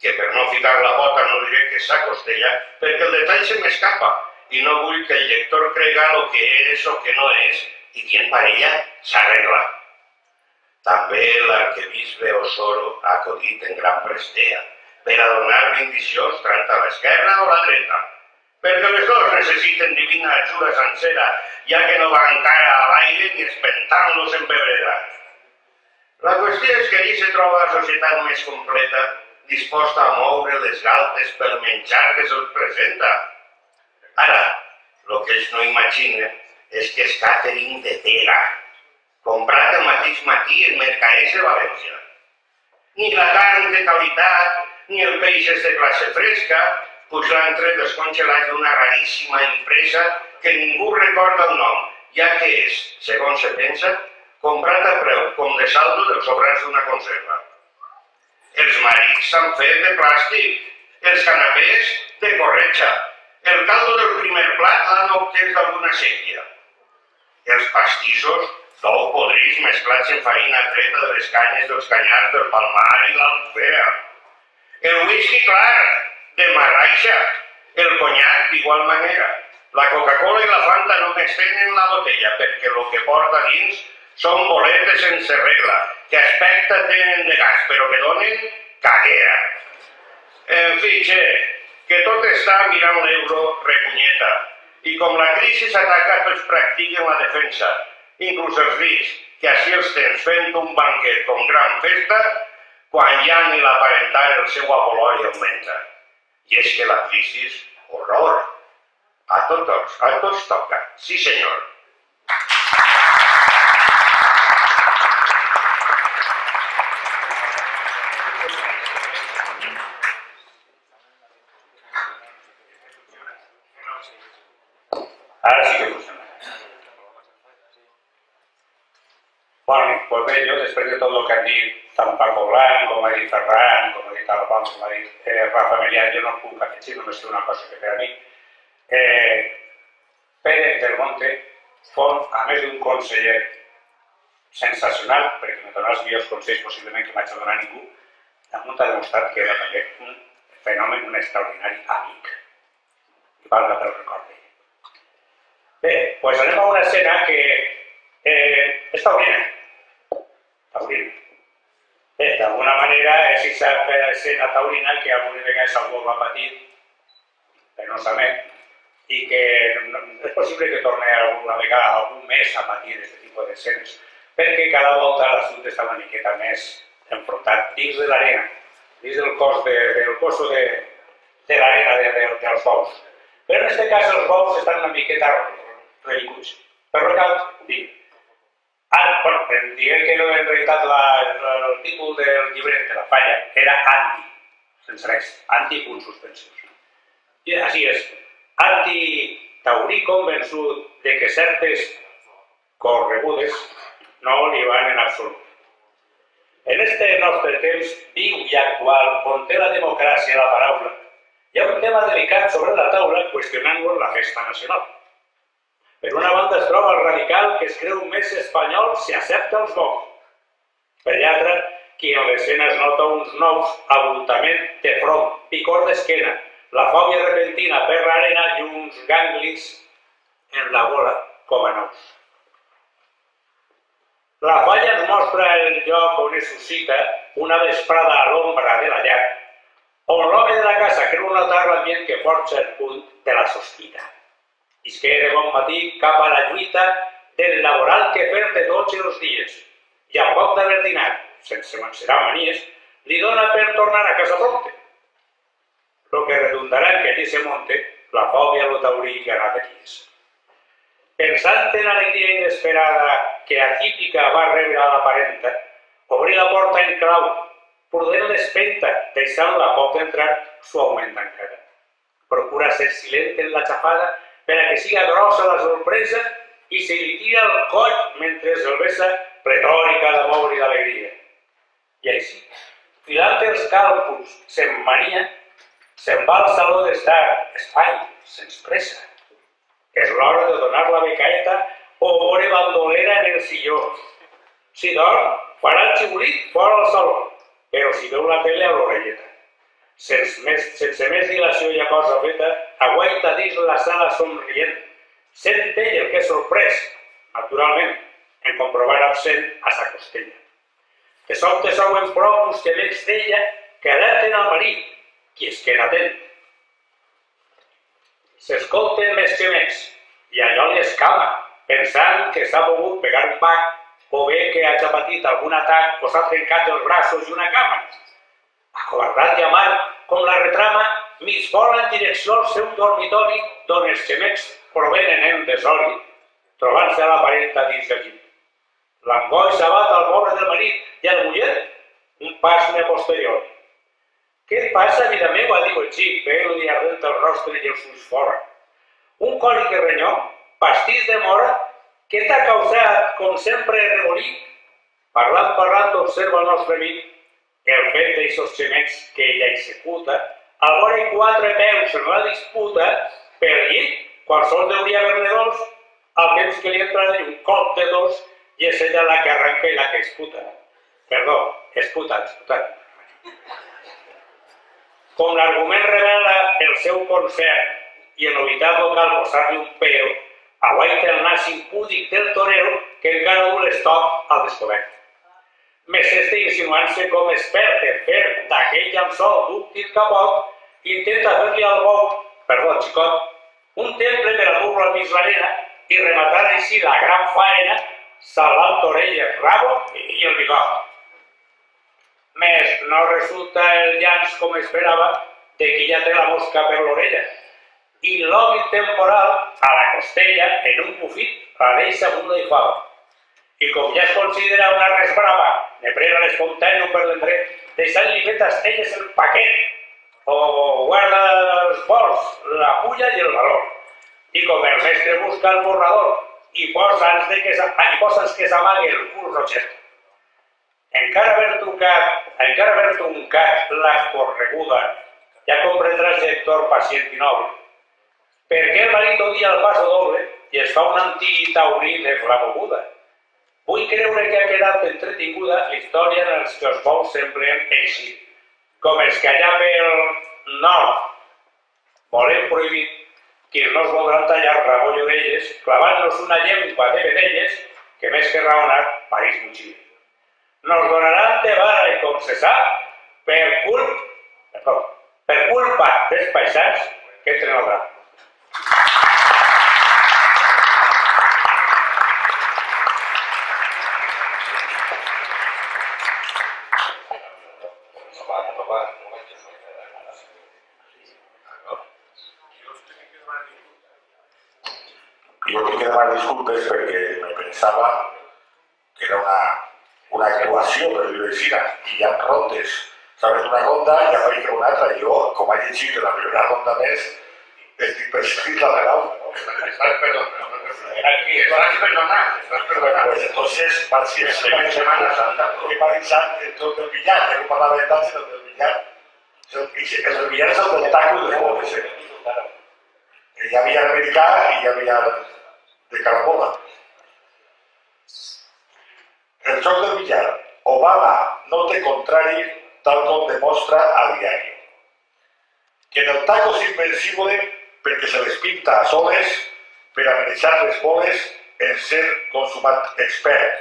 que per no ficar la bota no diré que és sa costella, perquè el detall se m'escapa i no vull que el lector crega lo que eres o que no és i qui en parella s'arregla. També l'arquebisbe Osoro ha acudit en gran prestea per a donar bendicions tant a l'esquerra o a la dreta, perquè les dos necessiten divina ajuda sencera, ja que no van encara a l'aire ni espentant-los en bebredat. La qüestió és que allí se troba la societat més completa, disposta a moure les galtes pel menjar que se'ls presenta. Ara, el que ells no imaginen és que és càtering de tela, comprat el mateix matí en Mercaers de València. Ni la carn de qualitat, ni el peix és de classe fresca, pues l'han tret descongelat d'una raríssima empresa que ningú recorda el nom, ja que és, segons se pensa, comprat a preu com de saldo dels sobrants d'una conserva. Els marics s'han fet de plàstic, els canapés de corretxa, el caldo del primer plat l'han obtès d'alguna sèquia. Els pastissos, d'ou podrits mesclats en farina treta de les canyes dels canyars del Palmar i l'Albufera. El whisky clar, de Marraixa, el conyac d'igual manera. La Coca-Cola i la Fanta només tenen la botella perquè el que porta dins són boletes sense regla, que aspecte tenen de gas, però que donen caguera. En fi, que tot està mirant l'euro repunyeta. I com la crisi s'ataca, tots practiquen la defensa, inclús els rics, que així els tens fent un banquet com gran festa, quan ja ni l'aparentar el seu aboloi augmenta. I és que la crisi, horror, a tots toca, sí senyor. Ara sí que funciona. Bueno, pues bé, jo després de tot el que han dit tant Paco Blanc, com ha dit Ferran, com ha dit Albán, com ha dit Rafa Melián, jo no puc afegir només una cosa que per a mi. Pere del Monte fou, a més d'un conseller, sensacional, perquè me dona els millors consells possiblement que m'haig de donar a ningú, damunt ha demostrat que era també un fenomen, un extraordinari amic. I valga pel record d'ell. Bé, doncs anem a una escena que és taurina. Taurina. Bé, d'alguna manera és aquesta escena taurina que alguna vegada algú va patir penosament i que és possible que torni alguna vegada, algun mes a patir aquest tipus d'escenes, perquè cada volta l'assumpte està una miqueta més enfrontat dins de l'arena, dins del cos de l'arena dels bous. Però en aquest cas els bous estan una miqueta revinguts. Per cal dir, em diguem que en realitat el títol del llibret de la falla era anti, sense res, anti-punts suspensius. I així és, anti-taurí convençut de que certes corregudes no li van en absolut. En este nostre temps viu i actual, on té la democràcia la paraula, hi ha un tema delicat sobre la taula qüestionant-nos la festa nacional. Per una banda es troba el radical que es creu més espanyol si accepta els bous. Per l'altra, qui en l'escena es nota uns nous abultaments de front, picor d'esquena, la fòbia repentina per l'arena i uns ganglis en la gola com a nous. La falla ens mostra el lloc on es suscita una vesprada a l'ombra de la llar, on l'home de la casa creu notar l'ambient que forja el punt de la sospita. Isqué de bon matí cap a la lluita del laboral que fer de tots els dies, i a poc d'haver dinat, sense mencerar manies, li dona per tornar a casa prompte. Lo que redundarà en que allí se monte la fòbia a lo taurí que ha de quies. Pensant en l'alegria inesperada que atípica va rebre a la parenta, obrí la porta en clau, prudent l'espenta, deixant la por d'entrar suaument encara. Procura ser silent en la xafada per a que siga grossa la sorpresa i se li tira el coll mentre el besa retòrica d'amor i d'alegria. I així, filant els càlculs, se'n mania, se'n va al saló d'estar, espai, sense pressa. És l'hora de donar la becaeta o veure bandolera en el silló. Si dorm, farà el xiulit fora al saló, però si veu la tele a l'orelleta. Sense més dilació i a cosa feta, aguaita dins la sala somrient. Sent ell el que és sorprès, naturalment, en comprovar absent a sa costella. De sobte sauen prou uns gemecs d'ella que alerten al marit, qui es queda atent. S'escolten més gemecs, i allò li escama, pensant que s'ha volgut pegar un bac o bé que hagi patit algun atac o s'ha trencat els braços i una cama. Acobardat i amarg, com la retrama, mig vola en direcció al seu dormitori, d'on els gemecs provenen en desori, trobant-se a la parenta dins del llit. L'angoi s'abat al pobre del marit i al muller, un pas a posterior. Què et passa, vida meva? Diu el xic, veient-li ardent el rostre i els ulls fora. Un còlic de renyó, pastís de mora, què t'ha causat, com sempre, rebolic? Parlant, observa el nostre amic. El fet d'eixos gemecs que ella executa, al veure 4 peus en la disputa, per llit, qualsevol deuria haver-ne 2, al temps que li entra un cop de 2 i és ella la que arranca i la que exputa. Perdó, exputa. Com l'argument revela el seu concert i en novitat local posar-li un peu, aguaita el nas impúdic del torero que encara du l'estoc al descobert. Més este insinuant-se com expert en fer d'aquell llençol dúctil capot, intenta fer-li al bou, perdó, xicot, un temple per a dur-lo al mig l'arena i rematar així la gran faena salvant orelles, rabo i el bigot. Més no resulta el llanç com esperava de qui ja té la mosca per l'orella i l'òbit temporal a la costella en un bufit la deixa muda i fava. I com ja es considera una res brava, ne prega l'espontàneo per l'endret, deixant-li fet estelles el paquet o guarda els vols, la pulla i el valor. I com el mestre busca el borrador i posa'ns que s'amague el cul roget. Encara haver truncat la correguda, ja comprendràs, lector pacient i noble, per què el marit odia el paso doble i es fa un antitaurí de la moguda. Vull creure que ha quedat entretinguda la història dels que els bous semblen èxit, com els que allà pel nord volen prohibir que no es voldran tallar rabo i orelles clavant-nos una llengua de vedelles que més que raonar pareix mugir. Nos donaran de vara i com se sap per culpa dels paisans que entren al drap. Jo tinc que demanar disculpes perquè me pensava que era una actuació, per dir-ho així, i hi ha rondes. Sabes, una ronda i ja faig una altra. Jo, com he llegit la primera ronda més, estic pensant la de l'altra. Estás perdonat. Pues entonces, va ser la Semana Santa. Que m'ha deixat tot el billar, ja que parlava de tant, el del billar. El del billar és el del taco de foc, hi havia americà i hi havia de carabola. El joc del billar. Obama no té contrari, tal com demostra a diari. Que en el taco és invencible perquè se les pinta a soles per a manejar les boles en ser consumat expert,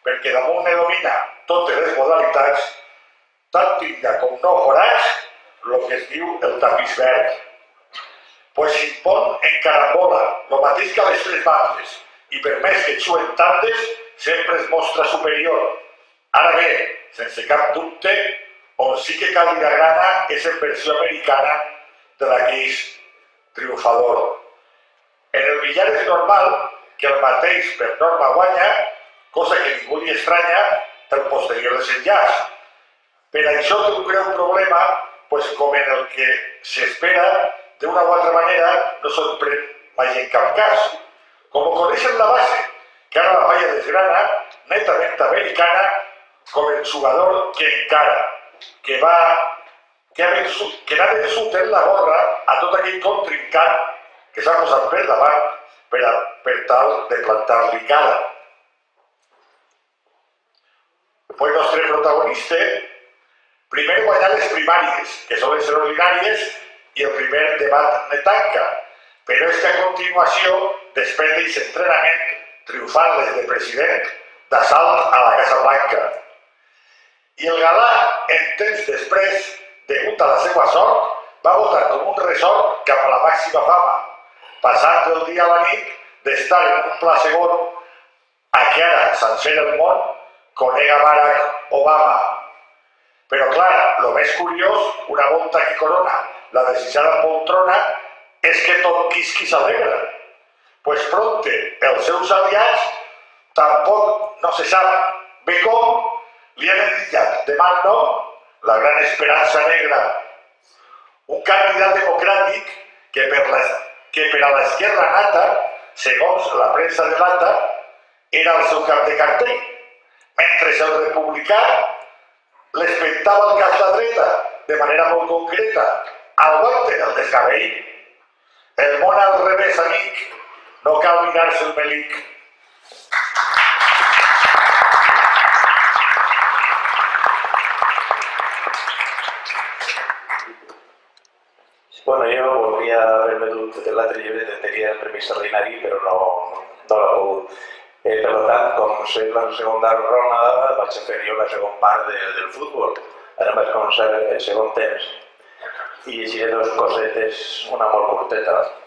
perquè damunt ne domina totes les modalitats, tant tinga com no foràs, el que es diu el tapís verd. Pues s'impon en carambola, el mateix que a les tres bandes, i per més que xuen tantes, sempre es mostra superior. Ara bé, sense cap dubte, on sí que cal dir a grana és en versió americana de la que és triomfador. En el billar és normal que el mateix per norma guanya, cosa que ningú li estranya del posterior desenllaç. Per això té un greu problema, pues com en el que s'espera, de una u altra manera no sorprèn mai en cap cas. Com coneixen la base, que ara la falla desgrana, netament americana, com el jugador que encara, que n'ha vençut en la gorra a tot aquell contrincant que s'ha posat per davant per tal de plantar-li cara. El nostre protagonista primer guanyar les primàries, que solen ser ordinàries, i el primer debat ne tanca, però és que a continuació després d'aquest entrenament triomfant-les de president d'assalt a la Casa Blanca. I el galà, en temps després, degut a la seva sort, va votar com un ressort cap a la màxima fama, passant del dia a la nit d'estar en un pla segon a que ara, sencer el món, conega Barack Obama. Però clar, el més curiós, una volta que corona la desitjada poltrona, és que tot quisqui s'alegra. Pues pronte, els seus aliats tampoc no se sap bé com li han endillat de mal nom la gran esperança negra. Un candidat democràtic que per a l'esquerra nata, segons la premsa delata, era el seu cap de cartell, mentre el republicà l'espentava el cas la dreta, de manera molt concreta, aguanten el desgavell. El món al revés, amic, no cal mirar-se el melic. Bueno, jo volia haver-me dut de l'altre llibre de teoria del Premi Extraordinari, però no l'he pogut. Per tant, com sé la segona ronda, vaig a fer jo la segona part del futbol. Ara vaig començar el segon temps i llegiré dues cosetes, una molt curteta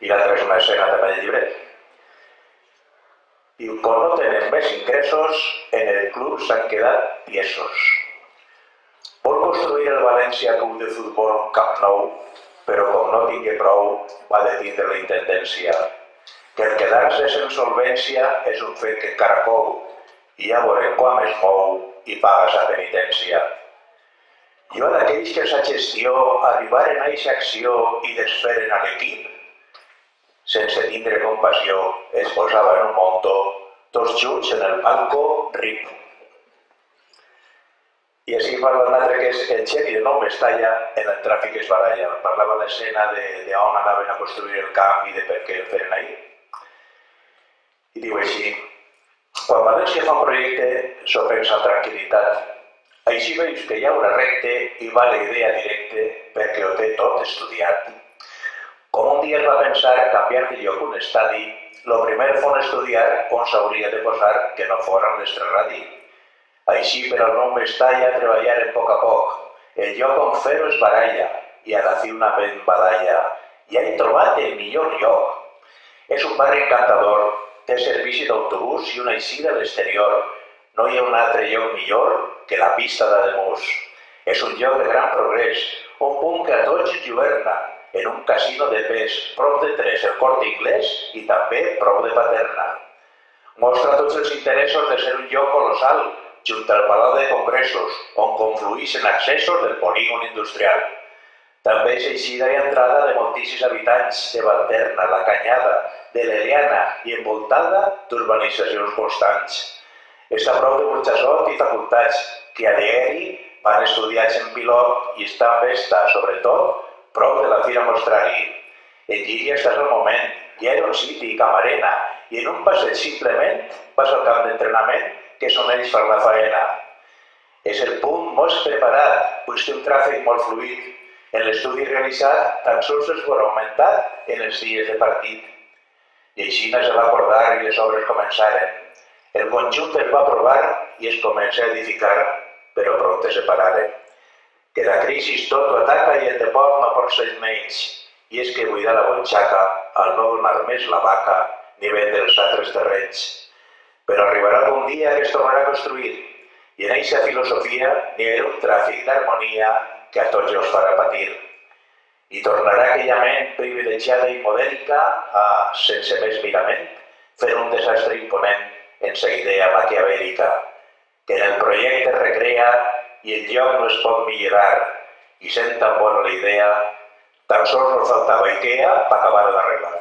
i l'altra és una escena també de llibret. Diu, com no tenen més ingressos, en el club s'han quedat tiesos. Vol construir el València Club de Futbol un Camp Nou, però com no tingui prou, va detindre la intendència. Que el quedar-se sense solvència és un fet que encara cou, i ja veurem quan es mou i paga sa penitència. Jo d'aquells que sa gestió arribaren a eixa acció i desferen a l'equip, sense tindre compassió, es posava en un montó, tots junts en el banco RIP. I així parla un altre que és el xeri de Nou Mestalla en el tràfic es baralla. Parlava l'escena d'on anaven a construir el camp i de per què el feren ahir. I diu així, Quan València fa un projecte, s'ho pensa amb tranquil·litat. Així veus que hi ha una recte i va la idea directe perquè ho té tot estudiat. Com un dia es va pensar canviar de lloc un estadi, lo primer fon estudiar on s'hauria de posar que no fora un estraradi. Així, per al nou Mestalla, treballaren a poc. El lloc on fer-ho es baralla i a la fi una ben badalla. Ja he trobat el millor lloc. És un barri encantador, té servici d'autobús i una eixida a l'exterior. No hi ha un altre lloc millor que la pista d'Ademús. És un lloc de gran progrés, un punt que a tots ens lluerna, en un casino de pes, prop de 3 el Corte Inglés i també prop de Paterna. Mostra tots els interessos de ser un lloc colossal, junt al Palau de Congressos, on confluïssin accessos del polígon industrial. També és eixida i entrada de moltíssims habitants de Valterna, la Canyada, de l'Eliana i envoltada d'urbanitzacions constants. Està a prop de Burjassot i facultats que a diari van estudiats en pilot i estan vesta, sobretot, prop de la Fira Mostrari. En Llíria estàs al moment, hi ha un City, Camarena, i en un passeig simplement vas al camp d'entrenament que són ells per la faena. És el punt molt preparat, pues té un tràfic molt fluid. En l'estudi realitzat tan sols es veurà augmentat en els dies de partit. I així es va acordar i les obres començaren. El conjunt es va aprovar i es comença a edificar, però pront es separaren. Que la crisi tot ho ataca i el deport no pot ser menys. I és que buidar la butxaca, al no donar més la vaca, ni vendre els altres terrenys. Però arribarà algun dia que es tornarà a construir, i en aquesta filosofia n'hi ha un tràfic d'harmonia que a tots els farà patir. I tornarà aquella ment privilegiada i modèlica a, sense més mirament, fer un desastre imponent en sa idea maquiavèlica, que en el projecte recrea i el lloc no es pot millorar, i sent tan bona la idea, tan sols nos faltava Ikea per acabar d'arreglar.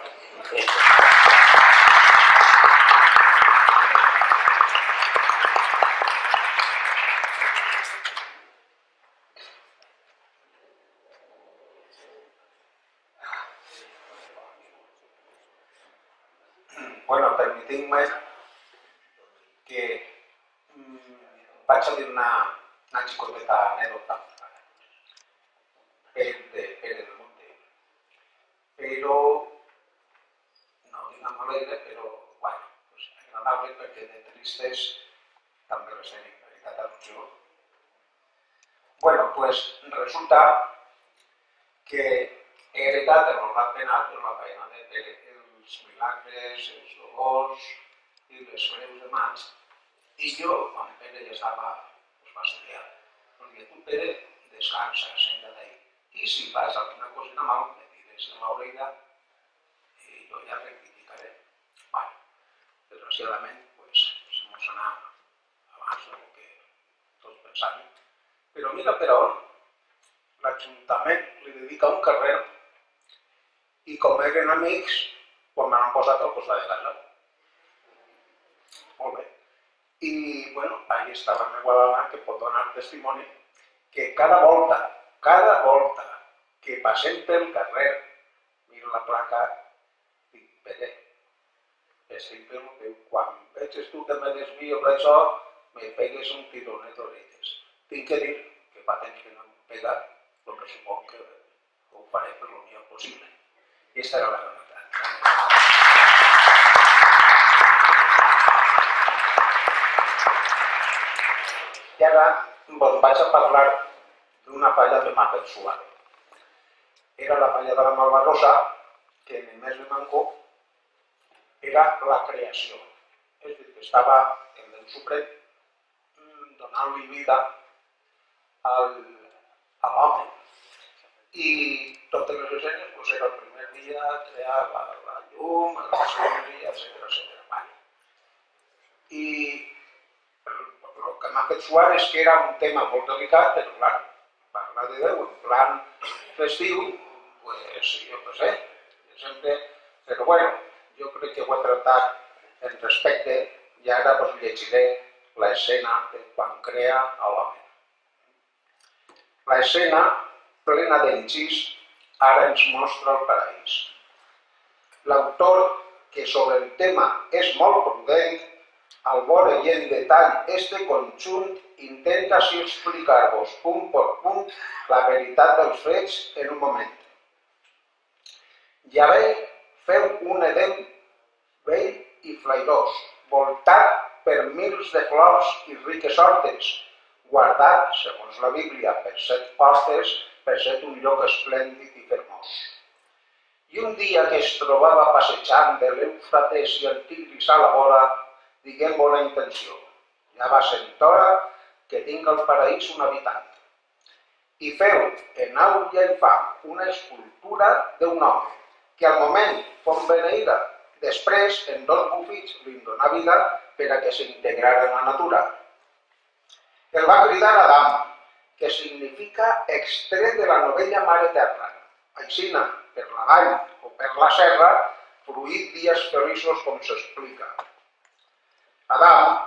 Bueno, permitim-me que vaig a dir una xicoteta anècdota de Pere del Monte. Però, no diguem alegre, però, bueno, pues, agradable perquè de tristes també les tenim, veritat al·lusió. Bueno, pues resulta que he heretat el normal penal per la feina de Pere, els milagres, els dolors i les creus de mans. I jo, quan Pere ja estava, es va estudiar. Doncs dic, tu Pere, descansa, senta-te ahí. I si fas alguna cosa mal, me tires en l'orella i jo ja rectificaré. Bueno, desgraciadament, pues, se mos anà abans del que tots pensàvem. Però mira per on l'Ajuntament li dedica un carrer i com eren amics, quan m'han posat al costat de casa. Molt bé. I, bueno, ahí està la meva dona que pot donar testimoni que cada volta que passem pel carrer, miro la placa, dic, Pere, estic per que quan veig tu que me desvio per això, me pegues un tironet d'orelles. Tinc que dir que fa temps que no em pega, perquè suponc que ho faré per lo millor possible. I aquesta era la veritat. I ara vaig a parlar d'una falla que m'ha fet suar. Era la falla de la Malvarrosa, que en el mes de Manco era la creació. És a dir, que estava el del Suprem donant-li vida a l'home. I totes les escenes pues, era el primer dia crear la llum, el segon dia, etc. I el que m'ha fet suar és que era un tema molt delicat, però clar, parlar de Déu en plan festiu, pues jo què sé, sempre... Però bueno, jo crec que ho he tractat en respecte i ara us llegiré l'escena de quan crea l'home. L'escena, plena d'encís, ara ens mostra el paraís. L'autor, que sobre el tema és molt prudent, Al veure i en detall este conjunt, intenta així explicar-vos punt per punt la veritat dels fets en un moment. Yahvé feu un Edem vell i flairós, voltat per mils de flors i riques hortes, guardat, segons la Bíblia, per 7 portes, per ser un lloc esplèndid i fermós. I un dia que es trobava passejant de l'Eufrates i el Tigris a la vora, diguem bona intenció. Ja va ser hora que tinc al paraís un habitant. I feu en au i en fam una escultura d'un home, que al moment fon beneïda, després en 2 bufits li donà vida per a que s'integrara en la natura. El va cridar Adam, que significa extret de la novella Mare Terra. Aixina, per la vall o per la serra, fruït dies feliços com s'explica. Adam,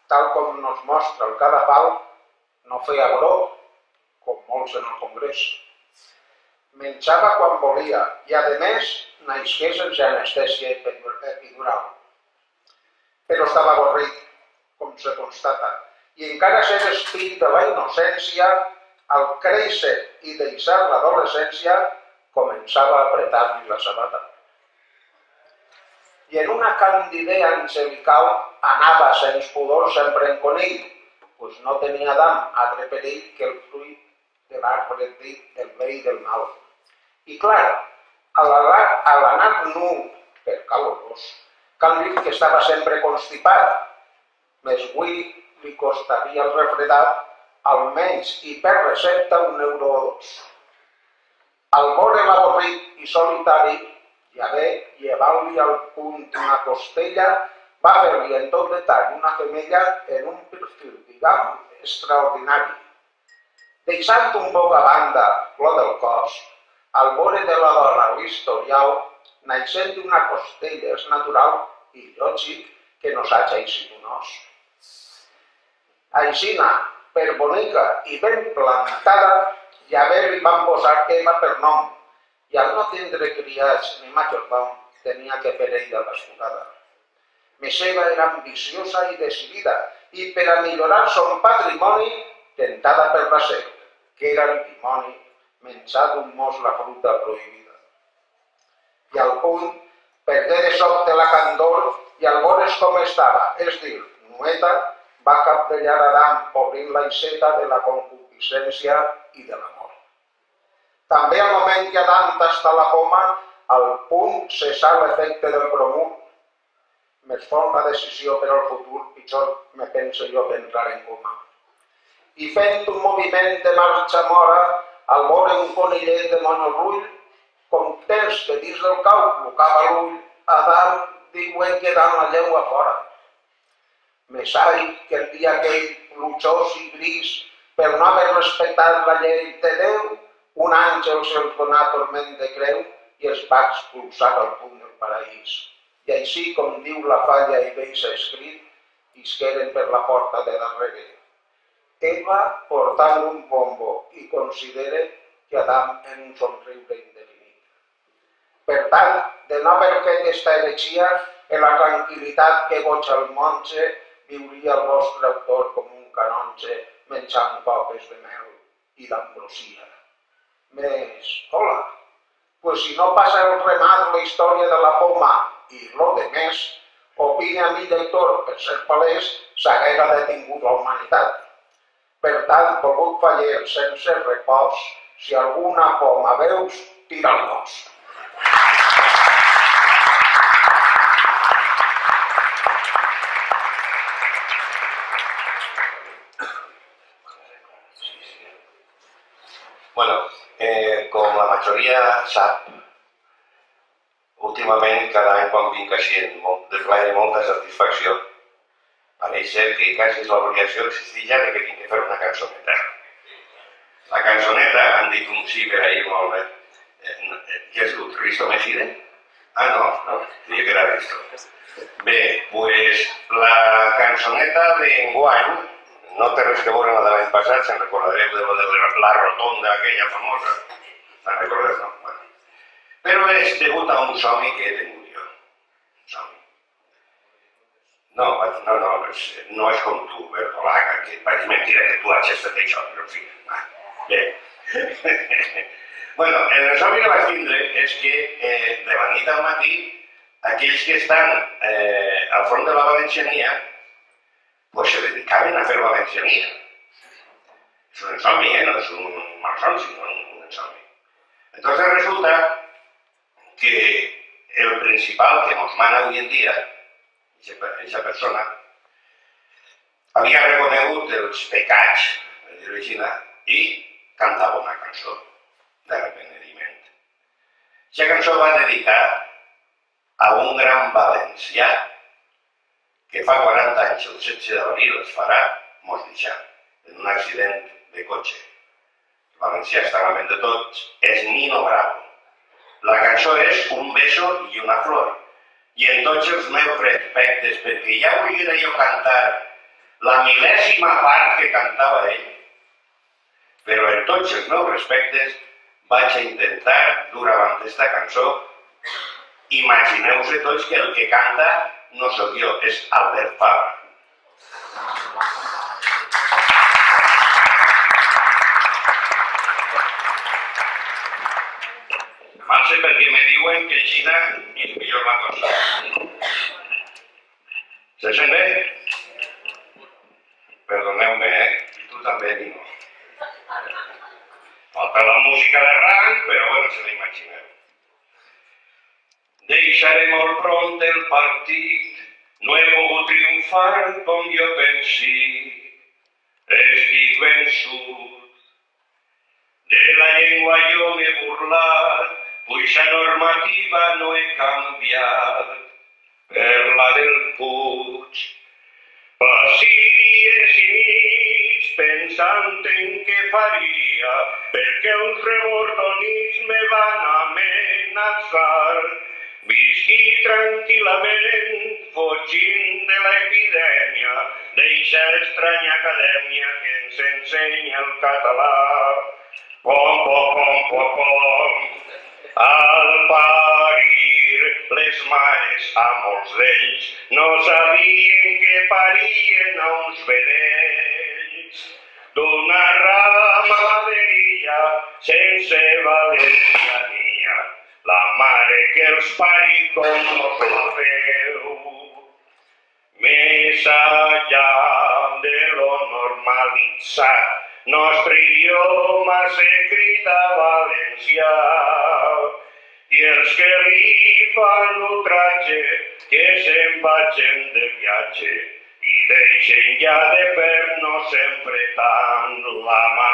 tal com nos mostra el cadafal, no feia brot, com molts en el Congrés. Menjava quan volia i, a més, naixia sense anestèsia epidural. Però estava avorrit, com se constata, i encara ser esprit de la innocència, al créixer i deixar l'adolescència, començava a apretar-li la sabata. I en una candidea angelical anava sens pudor sempre en conill, pues no tenia Adam altre perill que el fruit de l'arbre del bé i del mal. I clar, a l'anar nu per calorós, cal dir que estava sempre constipat, més avui li costaria el refredat almenys i per recepta €1 o €2. Al veure l'avorrit i solitari, Yahvé, llevant-li al punt una costella, va fer-li en tot detall una femella en un perfil, diguem, extraordinari. Deixant un poc a banda lo del cos, al veure de la dona l'historial, naixent d'una costella és natural i lògic que no s'haja així un os. Aixina, per bonica i ben plantada, Yahvé li van posar Eva per nom, i al no tindre criats ni majordom, tenia que fer ella l'escurada. Més Eva era ambiciosa i decidida, i per a millorar son patrimoni, tentada per la serp, que era el dimoni, menjar d'un mos la fruta prohibida. I al punt, perdé de sobte la candor i al veure's com estava, és dir, nueta, va capdellar Adam obrint l'aixeta de la concupiscència i de l'amor. També al moment que Adam tasta la poma, al punt cessar l'efecte del bromur. Més font la decisió per al futur, pitjor me penso jo que entrar en coma. I fent un moviment de marxa mora, al veure un conillet de mono rull, com tens que dins del cau clocava l'ull, Adam diuen quedant la llengua fora. Més ai que el dia aquell plujós i gris, per no haver respectat la llei de Déu, un àngel se'ls donà torment de creu i els va expulsar al punt del paraís. I així, com diu la falla i deixa escrit, isqueren per la porta de darrere. Eva portant un bombo i considera que Adam en un somriure indefinit. Per tant, de no haver fet esta heretgia, en la tranquil·litat que goig el monge, viuria el vostre autor com un canonge menjant copes de mel i d'ambrosia. Més, hola, pues si no passa el remat la història de la poma i lo de més, opina a mi lector, per ser palès, s'haguera detingut la humanitat. Per tant, pogut faller sense repòs, si alguna poma veus, tira el gos. Bueno, com la majoria sap, últimament cada any quan vinc així de plaer i molta satisfacció, pareix ser que quasi l'obligació existia de que tinc que fer una cançoneta. La cançoneta, han dit un sí per ahir molt bé. Què has dit? Risto Mejide? Ah, no, diria que era Risto. Bé, doncs la cançoneta d'enguany no té res que veure amb la de l'any passat, se'n recordareu de la rotonda aquella famosa. Se'n recordeu, no? Bueno. Però és degut a un somni que he tingut jo. Un somni. no és com tu, Bertolaga, que pareix mentira que tu hagis fet això, però en fi, bé. Bueno, el resum que vaig tindre és que de la nit al matí aquells que estan al front de la valenciania pues se dedicaven a fer valenciania. És un insomni, no és un malson, sinó un insomni. Entonces resulta que el principal que nos mana avui en dia, aquesta persona, havia reconegut els pecats de l'origina i cantava una cançó d'arrepentiment. Aquesta cançó va dedicar a un gran valencià que fa 40 anys, el 16 d'abril, es farà mos deixar en un accident de cotxe. El valencià està malament de tots, és Nino Bravo. La cançó és Un beso i una flor. I en tots els meus respectes, perquè ja volia jo cantar la mil·lèsima part que cantava ell, però en tots els meus respectes vaig a intentar dur avant aquesta cançó. Imagineu-vos tots que el que canta no sóc jo, és Albert Fabra. Marxa perquè me diuen que aixina és millor la cosa. Se sent bé? Perdoneu-me, i tu també, Nino. Falta la música de rang, però bueno, se l'imagineu. Deixaré molt pront el partit, no he pogut triomfar com jo pensi. Estic vençut. De la llengua jo m'he burlat, pues la normativa no he canviat per la del Puig. Passi dies i nits pensant en què faria, perquè uns rebordonits me van amenaçar. Visqui tranquil·lament, fugint de l'epidèmia, d'eixa estranya acadèmia que ens ensenya el català. Pom, pom, pom, pom, pom. Al parir, les mares a molts d'ells no sabien que parien a uns vedells. D'una ramaderia sense valenciania, la mare que els parí com nos la feu. Més allà de lo normalitzat, nostre idioma se crida valencià, i els que li fan l'ultratge que se'n vagin de viatge i deixen ja de fer-nos sempre tant la mà.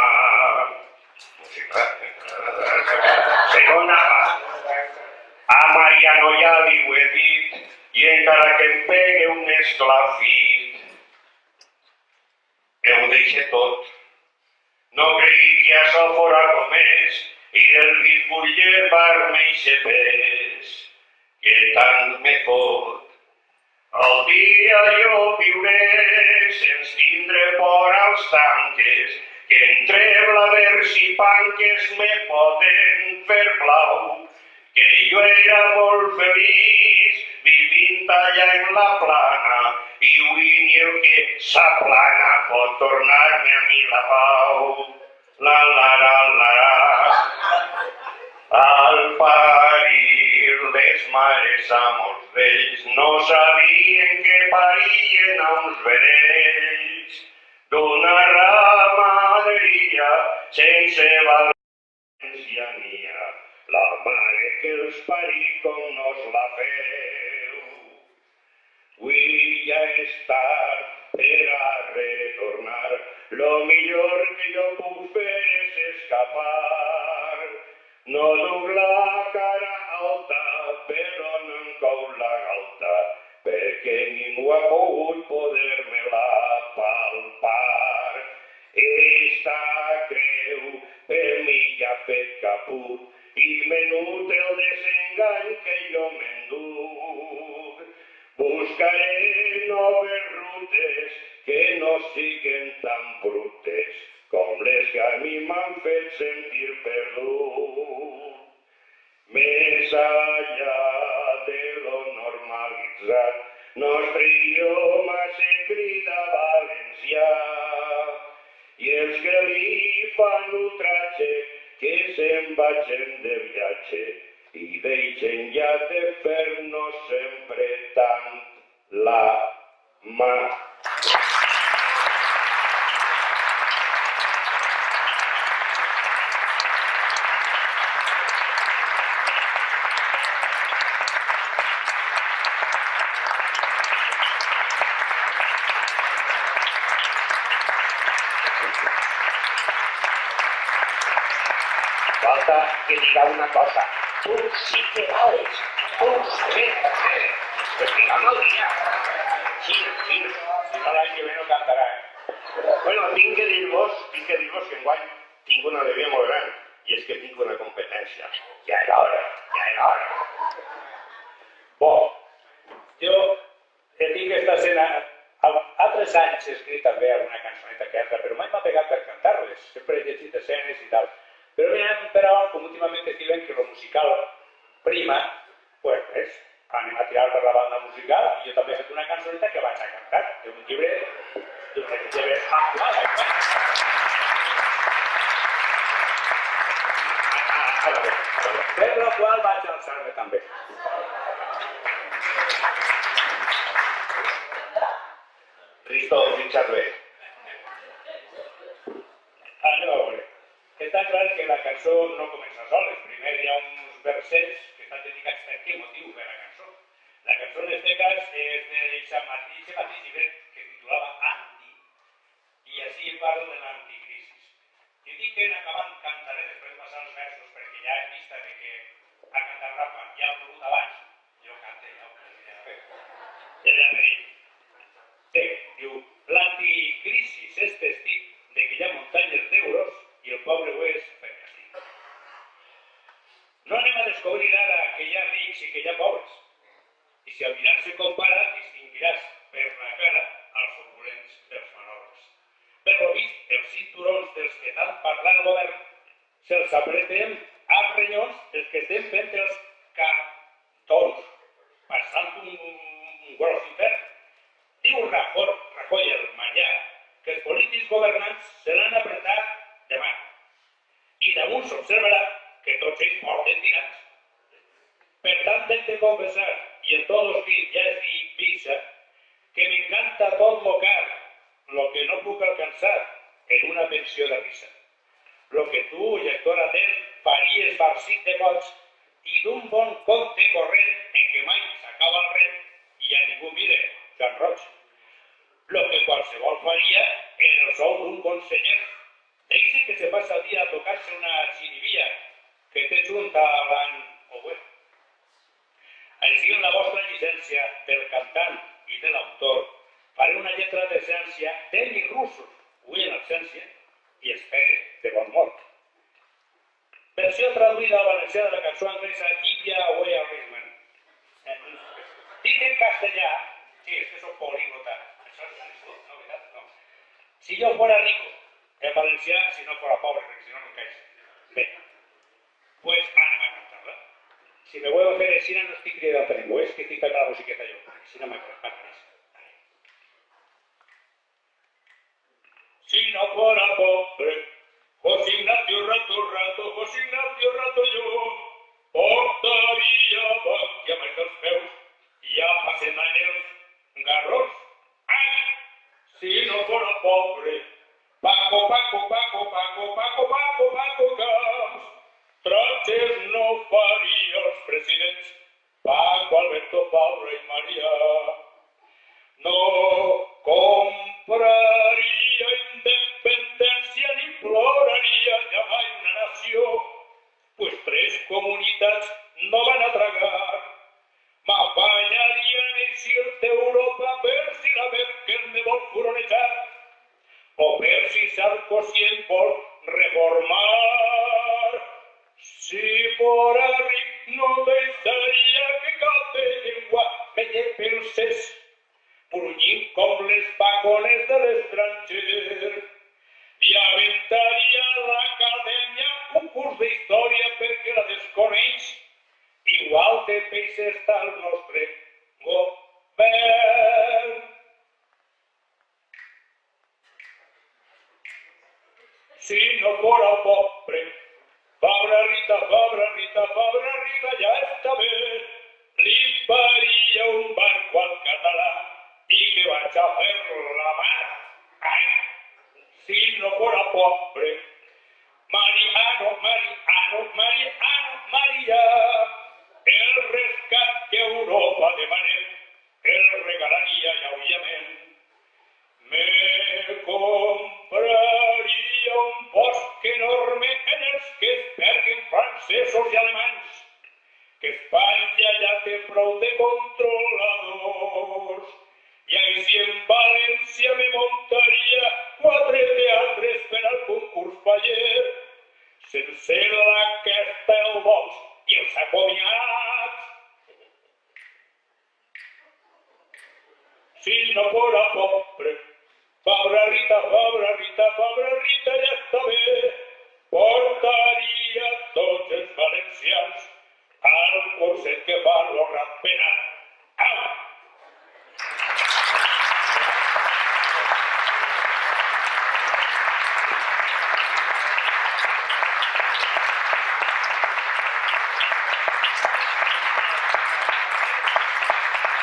Segona part. A Mariano ja li ho he dit, i encara que em pegue un esclafit, ho deixe tot. No cregui que això fora com és, i del pitbull llevar-me eixe pes, que tant me fot. El dia jo viuré sense tindre por als tanques, que entre blavers i panques me poden fer blau, que jo era molt feliç vivint allà en la plana, i avui ni el que s'aplana pot tornar-me a mi la pau. La la la la. Al parir les mares a molts d'ells no sabien que parien a uns vedells. D'una ramaderia sense valenciania, la mare que els parí com nos la feu. Avui ja és tard per a retornar, lo millor que jo puc fer és escapar. No duc la cara alta, però no em cou la galta, perquè ningú ha pogut poder-me-la palpar. Esta creu per mi ja ha fet caput, i menut el desengany que jo m'enduc. Buscaré noves rutes que no siguen tan brutes com les que a mi m'han fet sentir perdut. Més allà de lo normalitzat, nostre idioma ha de fer-nos sempre tant la mà. Falta que diga una cosa. Tú sí que vales. Tú sí. Pues digamos el día. Sí. Si no, l'any que ve no cantarà, Bueno, tinc que dir-vos que enguany tinc una alegria molt gran, i és que tinc una competència. Ja era hora. Bo, jo tinc aquesta escena. Altres anys he escrit també alguna cançoneta que altra, però mai m'ha pegat per cantar-les. Sempre he llegit escenes i tal. Però però, com últimament diuen que lo musical prima, pues anem a tirar per la banda musical i jo també he fet una cançoneta que vaig a cantar d'un llibre actual. Per la qual vaig alçar-me també. Risto, fixa't bé. Anem a veure. Està clar que la cançó no comença sola. Primer hi ha uns versets que estan dedicats per quin motiu per la cançó. La cançó en aquest cas és d'aquest mateix llibre que es titulava Anti, i així parlo de l'anticrisis. I dic que en acabant cantaré després de passar els versos, perquè ja en vista de que ha cantat Rafa ja ha plogut abans, jo cante, ja ho sé. Diu, l'anticrisis és testit de que hi ha muntanyes d'euros i el pobre ho és per castig. No anem a descobrir ara que hi ha rics i que hi ha pobres. I si al mirar-se compara, distingiràs per la cara els opulents dels menors. Per lo vist, els cinturons dels que tant parla el govern se'ls apretem als renyons els que estem fent els cantons, passant un gros infern. Diu Rajoy el Manllà que els polítics governants se l'han apretat de mà. I damunt s'observarà que tots ells porten tirants. Per tant, hem de confessar, y en todos mis ya es divisa, que me encanta tot lo car, lo que no puc alcançar en una pensió de risa. Lo que tu, lector atent, faries farcit de goig i d'un bon conte corrent en què mai s'acaba el rent i a ningú mire Joan Roig. Lo que qualsevol faria en el sou d'un conseller. Deixi que se passa el dia a tocar-se una xirivia que té junta l'any o bueno. Així en la vostra llicència del cantant i de l'autor faré una lletra d'essència d'Emi Russos, avui en absència, i espere de bon mort. Versió traduïda al valencià de la cançó anglesa Give Away a Rhythm. Dit en castellà, sí, es que soy políglota, això és novetat, no. Si yo fuera rico, en valencià, si no fuera pobre, perquè si no no caig. Bé, pues anem a cantar-la. Si me vuelvo a hacer així, no estic cridant a ningú, és que estic fent la musiqueta jo, perquè si no m'agrada. Si no fuera pobre, José Ignacio rato yo, portaria banquia més dels peus, ja passen els garrons. Ai, si no fora pobre, Paco Camps, tratges no faria els presidents, Paco Alberto Fabra i Maria. No compraria independència ni ploraria mai una nació, pues 3 comunitats no van a tragar. M'apanyaria en eixir d'Europa per si la Merkel me vol furonejar, o per si Sarkozy em vol reformar. Si fora ric no deixaria que cap de llengua me llepelsés, brunyint com les vagones de l'estranger. I aventaria a l'acadèmia un curs d'història perquè la desconeix. Igual de peix està el nostre govern. Si no fora pobre, Fabra Rita, Rita, ja està bé. Li faria un barco al català i que vaig a fer la mar. Ai, si no fora pobre. Mariano, Maria, el rescat que Europa demanem, el regalaria lleugerament. Me compraria un bosc enorme en els que es perguin francesos i alemanys, que Espanya ja té prou de controladors. I així en València me muntaria 4 teatres per al concurs paller, sense l'orquestra, el box i els acomiats. Si no fora pobre, Fabra Rita, ja està bé, portaria tots els valencians al curset que fa lo ratpenat. Au!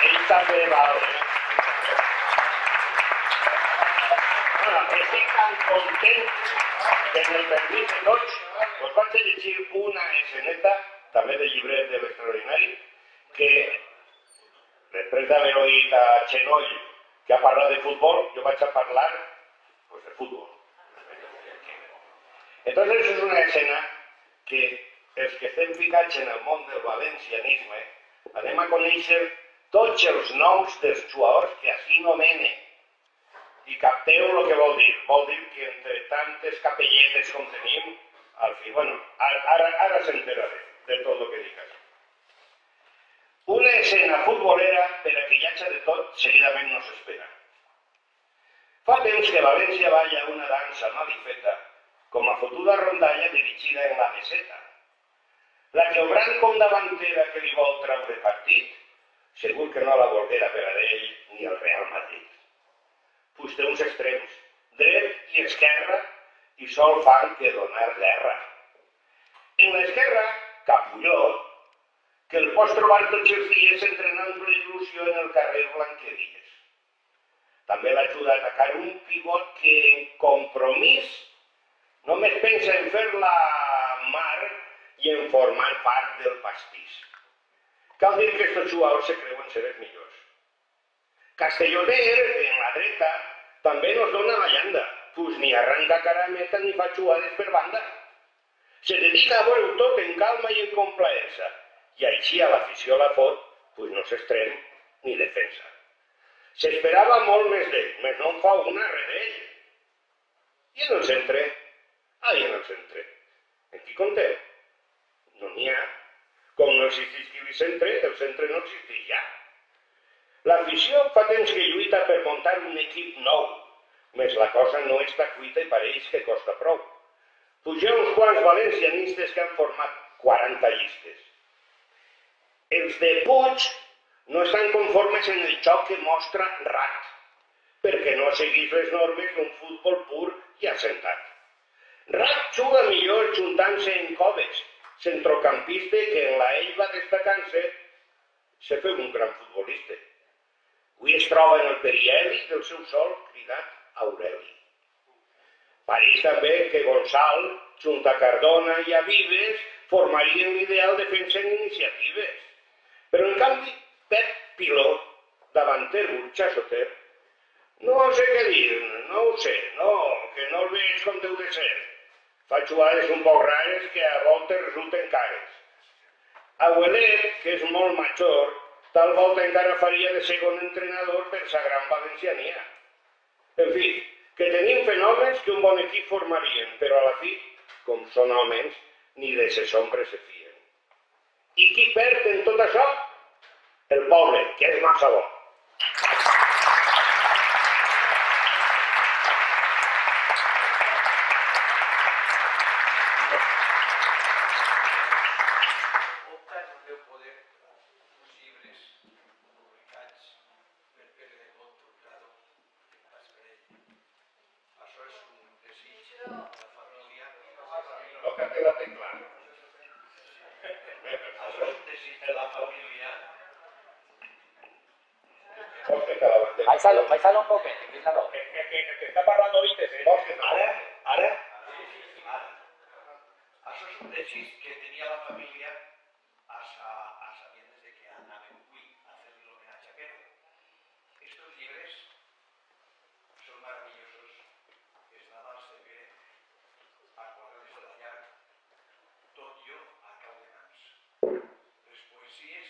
Ell també val, estic tan content que en el permís de tots us vaig llegir una esceneta, també del llibret de l'extraordinari, que després d'haver oït a Xenoll que ha parlat de futbol, jo vaig a parlar pues, de futbol. Entonces és una escena que els que estem ficats en el món del valencianisme anem a conèixer tots els noms dels jugadors que així nomenen. I capteu el que vol dir. Vol dir que entre tantes capelletes com tenim, al fi, bueno, ara s'enteraré de tot el que dic aquí. Una escena futbolera per a que hi hagi de tot seguidament no s'espera. Fa temps que València balla una dansa malifeta com a fotuda rondalla dirigida en la meseta. La que obrant com davantera que li vol treure partit, segur que no la volguera per a ell ni el Real Madrid. Pues té uns extrems, dret i esquerra, i sol fan que donar guerra. En l'esquerra, Capulló, que el pots trobar tots els dies entrenant la il·lusió en el carrer Blanqueries. També l'ha ajudat a atacar un pivot que en compromís només pensa en fer la mar i en formar part del pastís. Cal dir que aquests jugadors se creuen ser els millors. Castelloner, en la dreta, també nos dona la llanda, pues ni arranca carameta ni fa jugades per banda. Se dedica a veure tot en calma i en complaença, i així a l'afició la fot, pues no s'estrem ni defensa. S'esperava molt més d'ell, més no en fa una redell. I en el centre? Ai, en el centre. En qui conteu? No n'hi ha. Com no existís qui centre, el centre no existeix ja. L'afició fa temps que lluita per muntar un equip nou, més la cosa no està cuita i pareix que costa prou. Pugeu uns quants valencianistes que han format 40 llistes. Els de Puig no estan conformes en el joc que mostra Rat, perquè no seguís les normes d'un futbol pur i assentat. Rat juga millor juntant-se en Coves, centrocampista que en la ell va destacant-se, se feu un gran futbolista. Avui es troba en el perihelli del seu sol cridat Aureli. Pareix també que Gonçal, junt a Cardona i a Vives, formarien l'ideal defensa en iniciatives. Però en canvi, Pep Piló, davanter burxasoter, no sé què dir, no ho sé, que no el veig com deu de ser. Fa jugades un poc rares que a voltes resulten cares. Abuelet, que és molt major, tal volta encara faria de segon entrenador per sa gran valenciania. En fi, que tenim fenòmens que un bon equip formarien, però a la fi, com són homes, ni de ses ombres se fien. I qui perd en tot això? El poble, que és massa bo. Tócate la tecla. Baixalo un poquet, baixalo. El que està parlant d'oïtes, Ara, això és un desig que tenia la família a sabiendas de que anaven avui a fer-li l'homenatge a Pere. Estos llibres són maravillosos. Els Nadals de Pere, acordades de la llar, tot jo a cau de mans. Les poesies,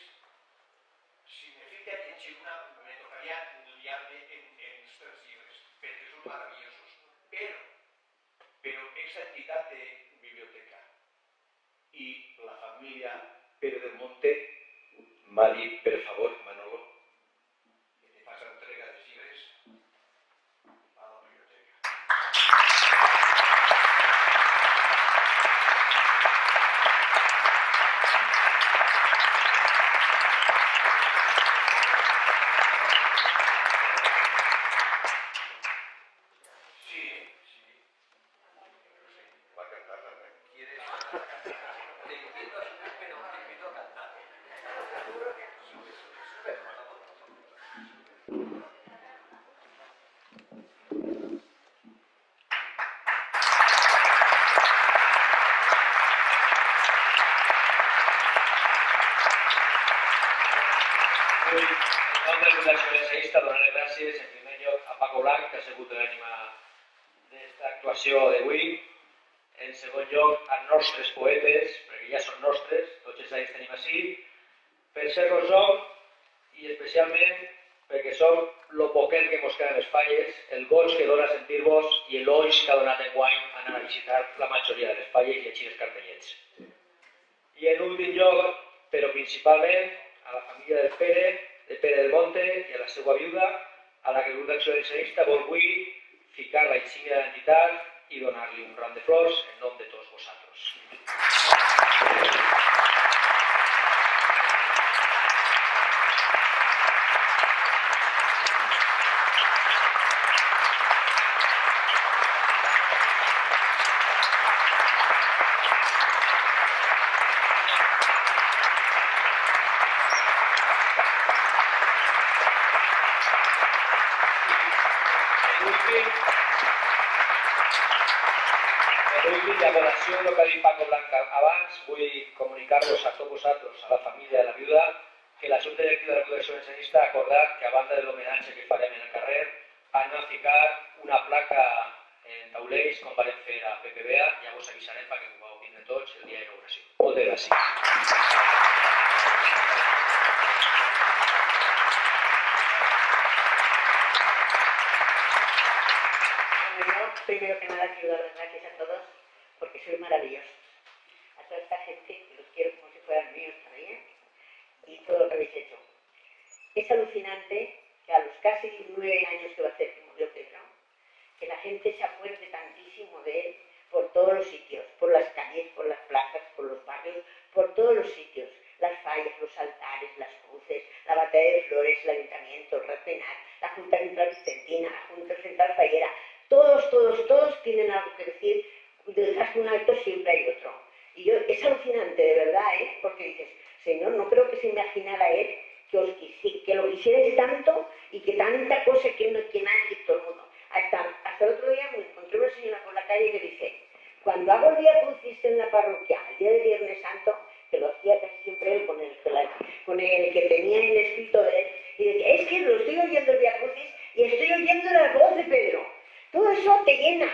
si me fica a llegir una, me tocaria liar-me en els tres llibres, perquè són maravillosos. Però esa entitat de biblioteca i la família Pere del Monte m'ha dit, per favor, Manolo, que te fas entrega dels llibres a la biblioteca. Sí. Va a cantar también. ¿Quieres? Te invito a subir, pero te invito a cantar. Sube. Vull, en nom del grup d'acció ensenyista, donar les gràcies en primer lloc a Paco Blanc, que ha sigut l'ànima d'esta actuació d'avui. En segon lloc, als nostres poetes, perquè ja són nostres, tots els anys tenim així, per ser-los som i especialment perquè som lo poquet que mos queda en les falles, el goig que dona sentir-vos i l'oix que ha donat enguany anar a visitar la majoria de les falles i així els cartellets. I en últim lloc, però principalment, a la família del Pere del Monte i a la seva viuda, a la que el grup d'acció ensenyista vol avui ficar la insígnia d'identitat i donar-li un ram de flors en nom de tots vosaltres. Per últim, i a col·lació del que ha dit Paco Blanca abans, vull comunicar-vos a tots vosaltres, a la família de la viuda, que la Junta Directiva de la Protecció Ensenyista ha acordat que, a banda de l'homenatge que farem en el carrer, han de ficar una placa en taulells, com vam fer a PPBA, ja vos avisarem perquè ho vau tindre tots el dia d'inauguració. Moltes gràcies. Primero que nada quiero dar las gracias a todos porque sois maravillosos. A toda esta gente que los quiero como si fueran míos también y todo lo que habéis hecho. Es alucinante que a los casi 9 años que va a hacer que murió Pedro, que la gente se acuerde tantísimo de él por todos los sitios, por las calles, por las plazas, por los barrios, por todos los sitios. Las fallas, los altares, las cruces, la batalla de flores, el ayuntamiento, el Rapenat, la Junta Central Vicentina, la Junta Central Fallera. Todos tienen algo que decir, detrás de un acto siempre hay otro. Y es alucinante, de verdad, porque dices, Señor, no creo que se imaginara él que lo quisierais tanto y que tanta cosa que nadie, todo el mundo. Hasta el otro día me encontré una señora por la calle que dice, cuando hago el Vía Crucis en la parroquia, el día de Viernes Santo, que lo hacía casi siempre él con el que tenía el escrito de él, y decía, es que lo estoy oyendo el Vía Crucis y estoy oyendo la voz de Pedro. Todo eso te llena,